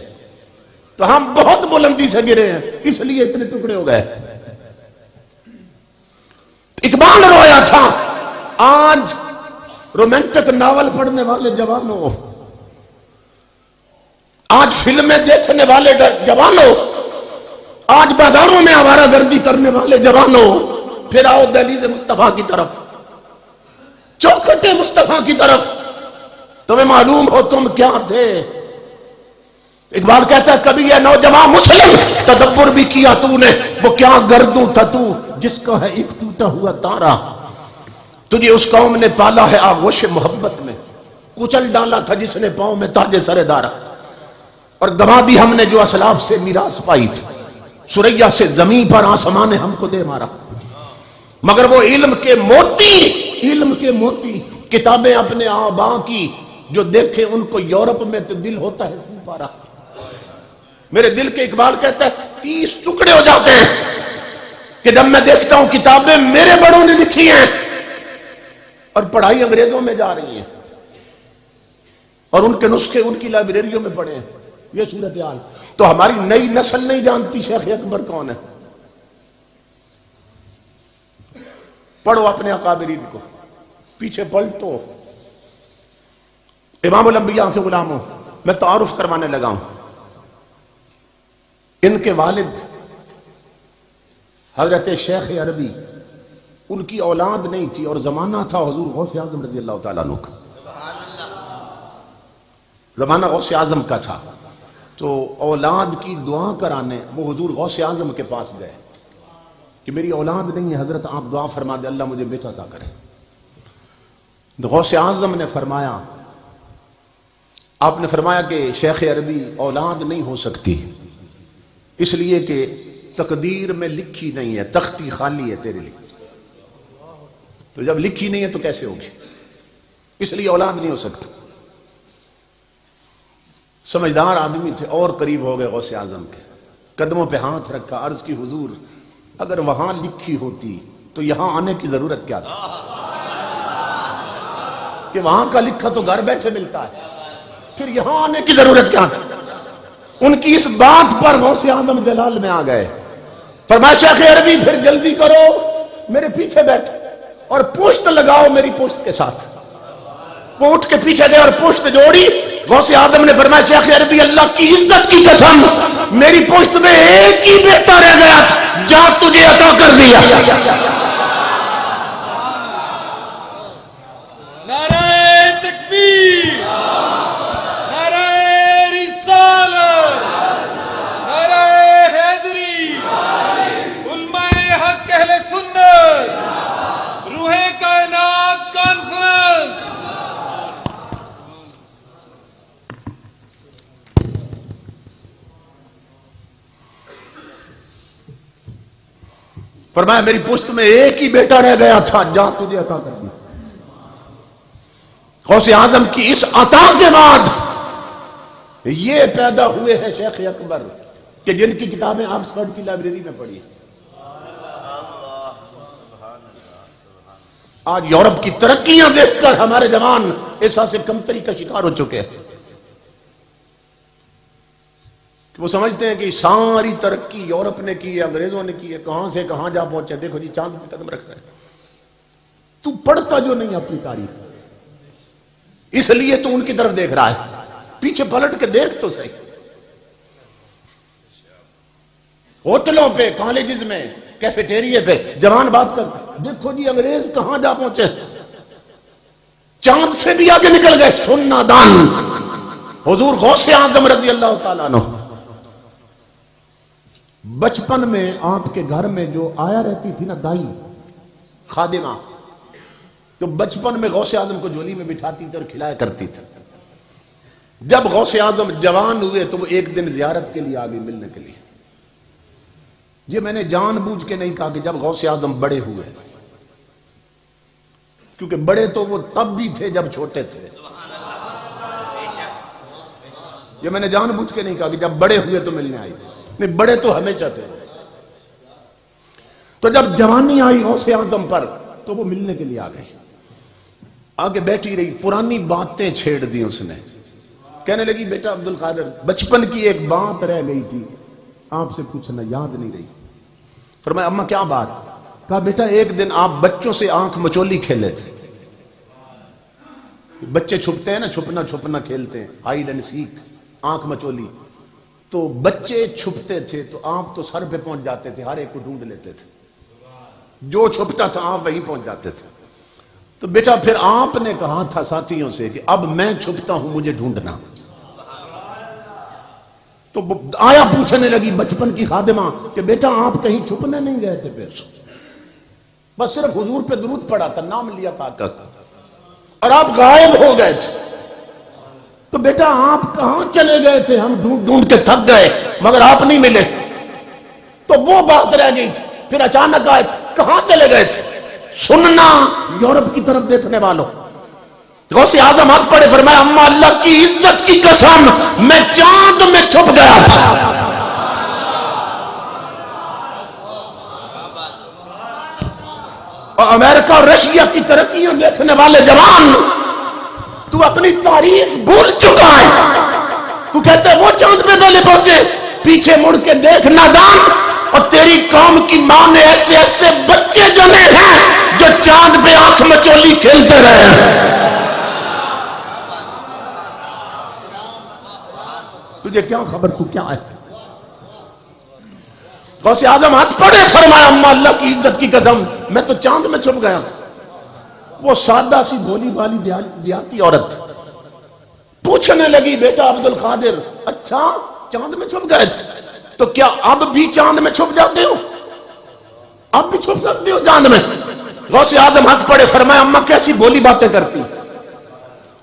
تو ہم بہت بلندی سے گرے ہیں اس لیے اتنے ٹکڑے ہو گئے. اقبال رویا تھا. آج رومانٹک ناول پڑھنے والے جوانوں, آج فلمیں دیکھنے والے جوانوں, آج بازاروں میں آوارہ گردی کرنے والے جوانوں, پھر آؤ دہلیز مصطفیٰ کی طرف, چوکھٹ مصطفیٰ کی طرف. تمہیں معلوم ہو تم کیا تھے. اقبال کہتا ہے کبھی یہ نوجوان مسلم تدبر بھی کیا تو نے, وہ کیا گردوں تھا تو جس کا ہے ایک ٹوٹا ہوا تارا. تجھے اس قوم نے پالا ہے آغوش محبت میں, کچل ڈالا تھا جس نے پاؤں میں تاج سر دارا. اور گوا بھی ہم نے جو اسلاف سے میراث پائی تھی, سریا سے زمین پر آسمان نے ہم کو دے مارا. مگر وہ علم کے موتی کتابیں اپنے آباء کی جو دیکھے ان کو یورپ میں تو دل ہوتا ہے سی پارا. میرے دل کے اقبال کہتا ہے 30 ٹکڑے ہو جاتے ہیں کہ جب میں دیکھتا ہوں کتابیں میرے بڑوں نے لکھی ہیں اور پڑھائی انگریزوں میں جا رہی ہیں, اور ان کے نسخے ان کی لائبریریوں میں پڑھے ہیں. یہ صورتحال. تو ہماری نئی نسل نہیں جانتی شیخ اکبر کون ہے. پڑھو اپنے اکابرین کو, پیچھے پلٹو. امام الانبیاء کے غلاموں, میں تعارف کروانے لگا ہوں. ان کے والد حضرت شیخ عربی, ان کی اولاد نہیں تھی, اور زمانہ تھا حضور غوث اعظم رضی اللہ تعالیٰ عنہ کا, زمانہ غوث اعظم کا تھا. تو اولاد کی دعا کرانے وہ حضور غوث اعظم کے پاس گئے کہ میری اولاد نہیں ہے حضرت, آپ دعا فرما دے اللہ مجھے بیٹا عطا کرے. تو غوث اعظم نے فرمایا, آپ نے فرمایا کہ شیخ عربی اولاد نہیں ہو سکتی اس لیے کہ تقدیر میں لکھی نہیں ہے, تختی خالی ہے تیرے لیے. تو جب لکھی نہیں ہے تو کیسے ہوگی, اس لیے اولاد نہیں ہو سکتی. سمجھدار آدمی تھے اور قریب ہو گئے غوث اعظم کے, قدموں پہ ہاتھ رکھا, عرض کی حضور اگر وہاں لکھی ہوتی تو یہاں آنے کی ضرورت کیا تھی. کہ وہاں کا لکھا تو گھر بیٹھے ملتا ہے، پھر یہاں آنے کی ضرورت کیا تھی؟ ان کی اس بات پر غوث اعظم جلال میں آ گئے، فرمایا شیخ عربی پھر جلدی کرو، میرے پیچھے بیٹھ اور پشت لگاؤ میری پشت کے ساتھ۔ وہ اٹھ کے پیچھے گئے اور پشت جوڑی۔ غوث اعظم نے فرمایا شیخ عربی اللہ کی عزت کی قسم میری پشت میں ایک ہی بیٹا رہ گیا تھا، جا تجھے عطا کر دیا۔ فرمایا میری پشت میں ایک ہی بیٹا رہ گیا تھا، جا تجھے عطا کر دیا۔ غوث اعظم کی اس عطا کے بعد یہ پیدا ہوئے ہیں شیخ اکبر کہ جن کی کتابیں آکسفورڈ کی لائبریری میں پڑھی۔ آج یورپ کی ترقیاں دیکھ کر ہمارے جوان احساس کمتری کا شکار ہو چکے ہیں کہ وہ سمجھتے ہیں کہ ساری ترقی یورپ نے کی ہے، انگریزوں نے کی ہے، کہاں سے کہاں جا پہنچے، دیکھو جی چاند پہ قدم رکھ رہے ہیں۔ تو پڑھتا جو نہیں اپنی تاریخ، اس لیے تو ان کی طرف دیکھ رہا ہے، پیچھے پلٹ کے دیکھ تو صحیح۔ ہوٹلوں پہ، کالجز میں، کیفیٹیریے پہ جوان بات کرتے دیکھو جی انگریز کہاں جا پہنچے، چاند سے بھی آگے نکل گئے۔ سننا دان حضور غوث اعظم رضی اللہ تعالیٰ عنہ بچپن میں آپ کے گھر میں جو آیا رہتی تھی نا دائی خادمہ، تو بچپن میں غوث اعظم کو جھولی میں بٹھاتی تھی اور کھلایا کرتی تھی۔ جب غوث اعظم جوان ہوئے تو وہ ایک دن زیارت کے لیے آ گئی، ملنے کے لیے۔ یہ میں نے جان بوجھ کے نہیں کہا کہ جب غوث اعظم بڑے ہوئے، کیونکہ بڑے تو وہ تب بھی تھے جب چھوٹے تھے۔ یہ میں نے جان بوجھ کے نہیں کہا کہ جب بڑے ہوئے تو ملنے آئی، نہیں، بڑے تو ہمیشہ تھے۔ تو جب جوانی آئی غوث اعظم پر تو وہ ملنے کے لیے آ گئی، آگے بیٹھی رہی، پرانی باتیں چھیڑ دی اس نے، کہنے لگی بیٹا عبد القادر بچپن کی ایک بات رہ گئی تھی آپ سے پوچھنا، یاد نہیں رہی۔ فرمایا اماں کیا بات؟ کہا بیٹا ایک دن آپ بچوں سے آنکھ مچولی کھیلے تھے، بچے چھپتے ہیں نا، چھپنا چھپنا کھیلتے ہیں، ہائیڈ اینڈ سیک، آنکھ مچولی، تو بچے چھپتے تھے تو آپ تو سر پہ پہنچ جاتے تھے، ہر ایک کو ڈھونڈ لیتے تھے، جو چھپتا تھا آپ وہیں پہنچ جاتے تھے۔ تو بیٹا پھر آپ نے کہا تھا ساتھیوں سے کہ اب میں چھپتا ہوں، مجھے ڈھونڈنا۔ تو آیا پوچھنے لگی بچپن کی خادمہ کہ بیٹا آپ کہیں چھپنے نہیں گئے تھے؟ پھر بس صرف حضور پہ درود پڑا تھا، نام لیا تھا آقا کا، اور آپ غائب ہو گئے تھے، تو بیٹا آپ کہاں چلے گئے تھے؟ ہم ڈھونڈ ڈھونڈ کے تھک گئے مگر آپ نہیں ملے۔ تو وہ بات رہ گئی تھی، پھر اچانک آئے کہاں چلے گئے تھے؟ سننا یورپ کی طرف دیکھنے والوں، غوث اعظم ہاتھ پڑے فرمایا اما اللہ کی عزت کی قسم میں چاند میں چھپ گیا تھا۔ اور امریکہ اور رشیا کی ترقیاں دیکھنے والے جوان، تو اپنی تاریخ بھول چکا ہے۔ تو کہتے ہیں وہ چاند پہ پہلے پہنچے، پیچھے مڑ کے دیکھ نادان، اور تیری قوم کی ماں نے ایسے ایسے بچے جنے ہیں جو چاند پہ آنکھ مچولی کھیلتے رہے ہیں۔ تجھے کیا خبر، تو کیا ہے؟ غوث اعظم ہاتھ پڑے فرمایا اما اللہ کی عزت کی قسم میں تو چاند میں چھپ گیا تھا۔ وہ سادہ سی بھولی والی دیہاتی عورت پوچھنے لگی بیٹا عبد القادر اچھا چاند میں چھپ گئے تھے، تو کیا اب بھی چاند میں چھپ جاتے ہو؟ اب بھی چھپ سکتے ہو چاند میں؟ غوث اعظم ہاتھ پڑے فرمایا اما کیسی بولی باتیں کرتی،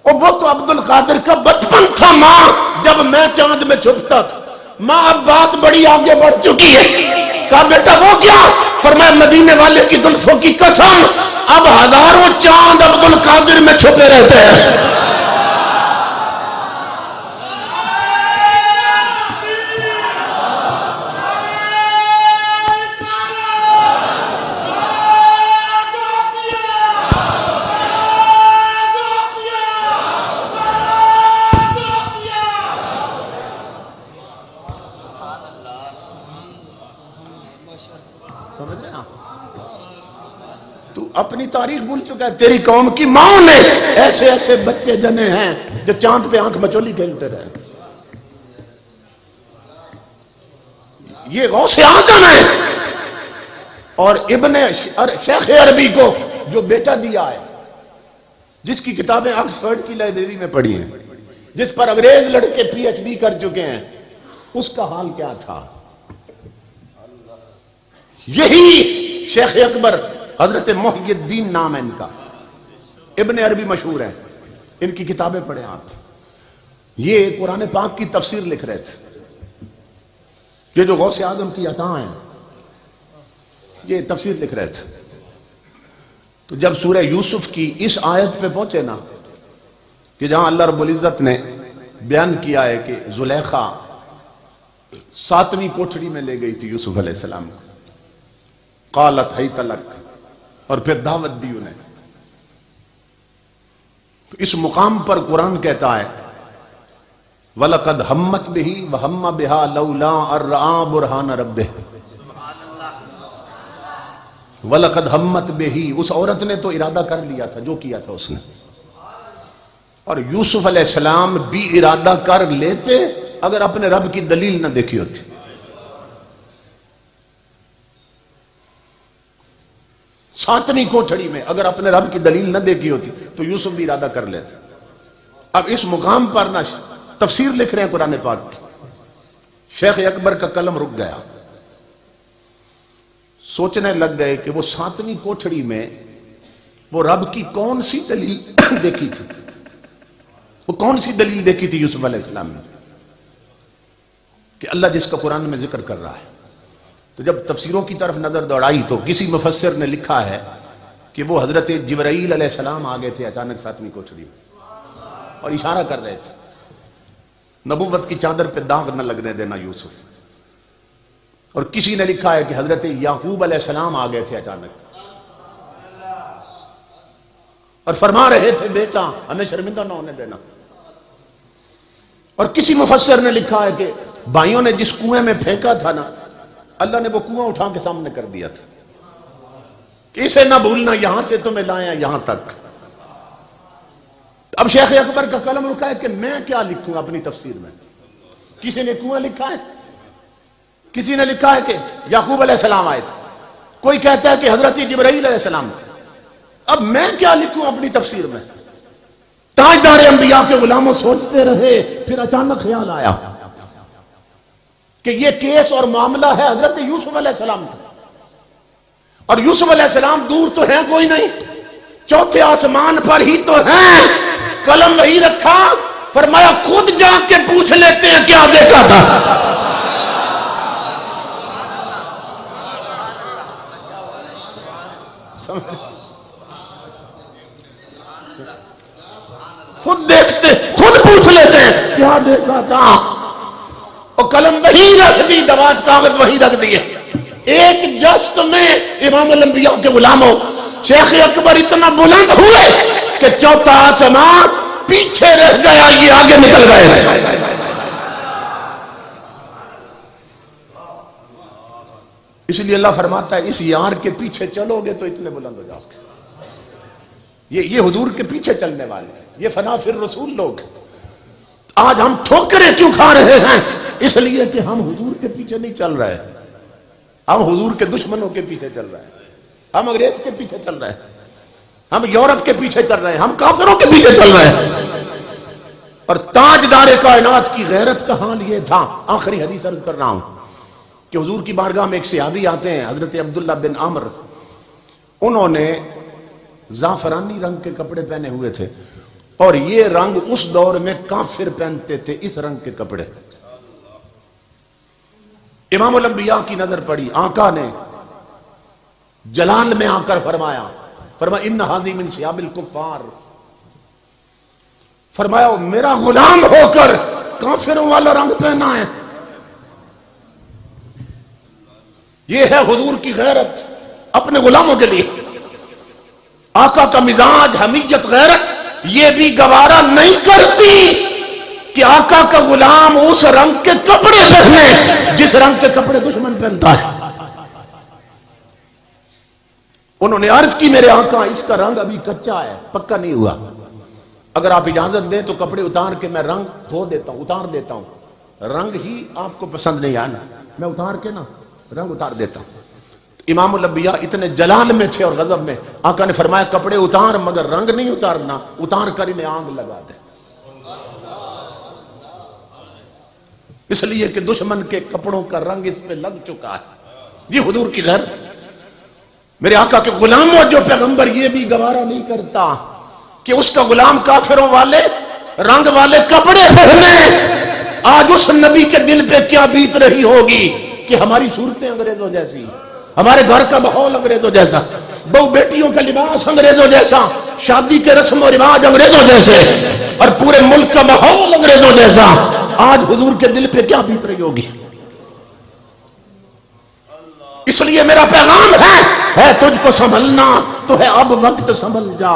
اور وہ تو عبد القادر کا بچپن تھا ماں جب میں چاند میں چھپتا تھا، ماں اب بات بڑی آگے بڑھ چکی ہے۔ کہا بیٹا وہ کیا؟ فرمایا مدینے والے کی زلفوں کی قسم اب ہزاروں چاند عبد القادر میں چھپے رہتے ہیں۔ تو اپنی تاریخ بھول چکا ہے. تیری قوم کی ماں نے ایسے ایسے بچے جنے ہیں جو چاند پہ آنکھ مچولی کھیلتے رہے. یہ غوث اعظم ہے. اور ابن شیخ عربی کو جو بیٹا دیا ہے، جس کی کتابیں آکسفورڈ کی لائبریری میں پڑھی ہیں، جس پر انگریز لڑکے پی ایچ ڈی کر چکے ہیں، اس کا حال کیا تھا؟ یہی شیخ اکبر حضرت محی الدین نام ہے ان کا، ابن عربی مشہور ہیں، ان کی کتابیں پڑھیں آپ. یہ قرآن پاک کی تفسیر لکھ رہے تھے. یہ جو غوث اعظم کی عطا ہیں یہ تفسیر لکھ رہے تھے. تو جب سورہ یوسف کی اس آیت پہ پہنچے نا کہ جہاں اللہ رب العزت نے بیان کیا ہے کہ زلیخا 7ویں کوٹھڑی میں لے گئی تھی یوسف علیہ السلام کو، قالت حیت لک، اور پھر دعوت دی انہیں. تو اس مقام پر قرآن کہتا ہے وَلَقَدْ هَمَّتْ بِهِ وَهَمَّ بِهَا لَوْلَا أَن رَأَىٰ بُرْهَانَ رَبِّهِ. وَلَقَدْ هَمَّتْ بِهِ، اس عورت نے تو ارادہ کر لیا تھا جو کیا تھا اس نے. اور یوسف علیہ السلام بھی ارادہ کر لیتے اگر اپنے رب کی دلیل نہ دیکھی ہوتی. ساتویں کوٹھڑی میں اگر اپنے رب کی دلیل نہ دیکھی ہوتی تو یوسف بھی ارادہ کر لیتے. اب اس مقام پر نہ تفسیر لکھ رہے ہیں قرآن پاک کی. شیخ اکبر کا قلم رک گیا، سوچنے لگ گئے کہ وہ 7ویں کوٹھڑی میں وہ رب کی کون سی دلیل دیکھی تھی، وہ کون سی دلیل دیکھی تھی یوسف علیہ السلام نے کہ اللہ جس کا قرآن میں ذکر کر رہا ہے. تو جب تفسیروں کی طرف نظر دوڑائی تو کسی مفسر نے لکھا ہے کہ وہ حضرت جبرائیل علیہ السلام آ گئے تھے اچانک 7ویں کوٹھڑی میں اور اشارہ کر رہے تھے نبوت کی چادر پہ داغ نہ لگنے دینا یوسف. اور کسی نے لکھا ہے کہ حضرت یعقوب علیہ السلام آ گئے تھے اچانک اور فرما رہے تھے بیٹا ہمیں شرمندہ نہ ہونے دینا. اور کسی مفسر نے لکھا ہے کہ بھائیوں نے جس کنویں میں پھینکا تھا نا اللہ نے وہ کنواں اٹھا کے سامنے کر دیا تھا کہ اسے نہ بھولنا، یہاں سے تمہیں لایا یہاں تک. اب شیخ اکبر کا قلم رکا ہے کہ میں کیا لکھوں اپنی تفسیر میں. کسی نے کنواں لکھا ہے، کسی نے لکھا ہے کہ یعقوب علیہ السلام آئے تھے، کوئی کہتا ہے کہ حضرت جبرائیل علیہ السلام تھے. اب میں کیا لکھوں اپنی تفسیر میں؟ تاجدار انبیاء کے غلاموں سوچتے رہے، پھر اچانک خیال آیا کہ یہ کیس اور معاملہ ہے حضرت یوسف علیہ السلام کا. اور یوسف علیہ السلام دور تو ہیں کوئی نہیں، چوتھے آسمان پر ہی تو ہیں. قلم وہی رکھا، فرمایا خود جا کے پوچھ لیتے ہیں کیا دیکھا تھا. خود دیکھتے، خود پوچھ لیتے ہیں کیا دیکھا تھا. اور قلم وہی رکھ دی، دوات کاغذ وہی رکھ دیے. ایک جست میں امام الانبیاء کے غلاموں شیخ اکبر اتنا بلند ہوئے کہ چوتھا آسمان پیچھے رہ گیا، یہ آگے نکل گئے تھے. اس لیے اللہ فرماتا ہے اس یار کے پیچھے چلو گے تو اتنے بلند ہو جاؤ گے. یہ حضور کے پیچھے چلنے والے ہیں، یہ فنا فی الرسول لوگ. آج ہم ٹھوکریں کیوں کھا رہے ہیں؟ اس لیے کہ ہم حضور کے پیچھے نہیں چل رہے، ہم حضور کے دشمنوں کے پیچھے چل رہے ہیں، ہم انگریز کے پیچھے چل رہے ہیں، ہم یورپ کے پیچھے چل رہے ہیں، ہم کافروں کے پیچھے چل رہے ہیں. اور تاجدار کائنات کی غیرت کا حال یہ تھا. آخری حدیث عرض کر رہا ہوں کہ حضور کی بارگاہ میں ایک صحابی آتے ہیں حضرت عبداللہ بن عمر. انہوں نے زعفرانی رنگ کے کپڑے پہنے ہوئے تھے اور یہ رنگ اس دور میں کافر پہنتے تھے، اس رنگ کے کپڑے. امام الانبیاء کی نظر پڑی، آقا نے جلال میں آ کر فرمایا ان ھذی من ثیاب الکفار. فرمایا میرا غلام ہو کر کافروں والا رنگ پہنا ہے. یہ ہے حضور کی غیرت اپنے غلاموں کے لیے. آقا کا مزاج، حمیت، غیرت یہ بھی گوارا نہیں کرتی کہ آقا کا غلام اس رنگ کے کپڑے پہنے جس رنگ کے کپڑے دشمن پہنتا ہے. انہوں نے عرض کی میرے آقا اس کا رنگ ابھی کچا ہے، پکا نہیں ہوا، اگر آپ اجازت دیں تو کپڑے اتار کے میں رنگ دھو دیتا ہوں، اتار دیتا ہوں، رنگ ہی آپ کو پسند نہیں آنا، میں اتار کے نا رنگ اتار دیتا ہوں۔ امام الانبیاء اتنے جلال میں تھے اور غضب میں، آقا نے فرمایا کپڑے اتار مگر رنگ نہیں اتارنا، اتار کر انہیں آگ لگا دے، اس لیے کہ دشمن کے کپڑوں کا رنگ اس پہ لگ چکا ہے۔ یہ حضور کی غیرت۔ میرے آقا کے غلاموں جو پیغمبر یہ بھی گوارا نہیں کرتا کہ اس کا غلام کافروں والے رنگ والے کپڑے پہنے۔ آج اس نبی کے دل پہ کیا بیت رہی ہوگی کہ ہماری صورتیں انگریزوں جیسی، ہمارے گھر کا ماحول انگریزوں جیسا، بہو بیٹیوں کا لباس انگریزوں جیسا، شادی کے رسم و رواج انگریزوں جیسے، اور پورے ملک کا ماحول انگریزوں جیسا۔ آج حضور کے دل پہ کیا بیت رہی ہوگی؟ اس لیے میرا پیغام ہے تجھ کو سنبھلنا تو ہے اب وقت، سنبھل جا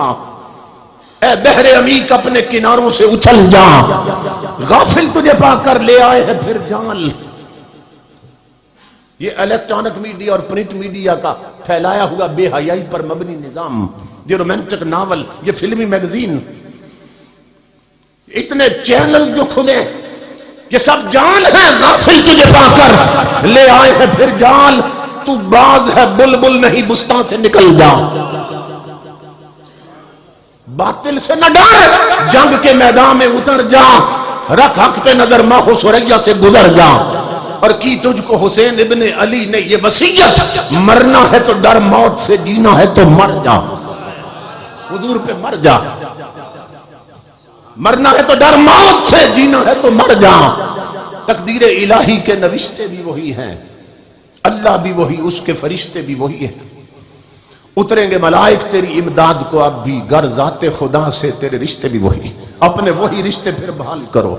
اے بحر عمیق، اپنے کناروں سے اچھل جا، غافل تجھے پا کر لے آئے ہیں پھر جال۔ یہ الیکٹرانک میڈیا اور پرنٹ میڈیا کا پھیلایا ہوا بے حیائی پر مبنی نظام، یہ رومانٹک ناول، یہ فلمی میگزین، اتنے چینل جو کھلے، یہ سب جال ہیں، غافل تجھے پا کر لے آئے ہیں پھر جال۔ تو باز ہے بلبل نہیں، بستان سے نکل جا، باطل سے نہ ڈر، جنگ کے میدان میں اتر جا، رکھ حق پہ نظر، ماہ و سریا سے گزر جا۔ اور کی تجھ کو حسین ابن علی نے یہ وصیت، مرنا ہے تو ڈر موت سے، جینا ہے تو مر جا، حضور پہ مر جا، مرنا ہے تو ڈر موت سے، جینا ہے تو مر جا۔ تقدیر الہی کے نوشتے بھی وہی ہیں، اللہ بھی وہی، اس کے فرشتے بھی وہی ہیں، اتریں گے ملائک تیری امداد کو اب بھی، گر ذات خدا سے تیرے رشتے بھی وہی، اپنے وہی رشتے پھر بحال کرو،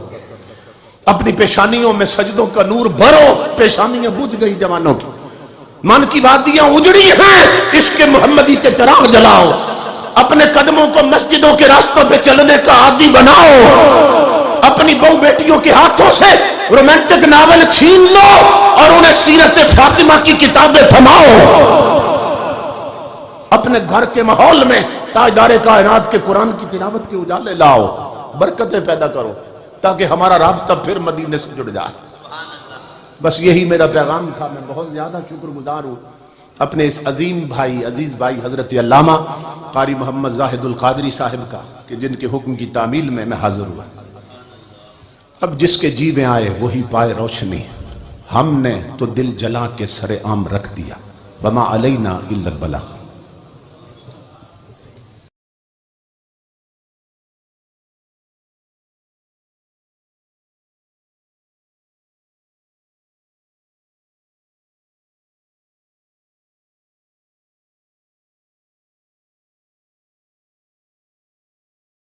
اپنی پیشانیوں میں سجدوں کا نور بھرو، پیشانیاں بجھ گئی جوانوں کی، من کی وادیاں اجڑی ہیں، عشق محمدی کے چراغ جلاؤ، اپنے قدموں کو مسجدوں کے راستوں پہ چلنے کا عادی بناؤ، اپنی بہو بیٹیوں کے ہاتھوں سے رومانٹک ناول چھین لو اور انہیں سیرت فاطمہ کی کتابیں تھماؤ، اپنے گھر کے ماحول میں تاجدار کائنات کے قرآن کی تلاوت کے اجالے لاؤ، برکتیں پیدا کرو تاکہ ہمارا رابطہ پھر مدینے سے جڑ جائے۔ بس یہی میرا پیغام تھا۔ میں بہت زیادہ شکر گزار ہوں اپنے اس عظیم بھائی، عزیز بھائی حضرت علامہ قاری محمد زاہد القادری صاحب کا، کہ جن کے حکم کی تعمیل میں حاضر ہوا۔ اب جس کے جی میں آئے وہی پائے روشنی، ہم نے تو دل جلا کے سر عام رکھ دیا، وما علینا الا البلاغ۔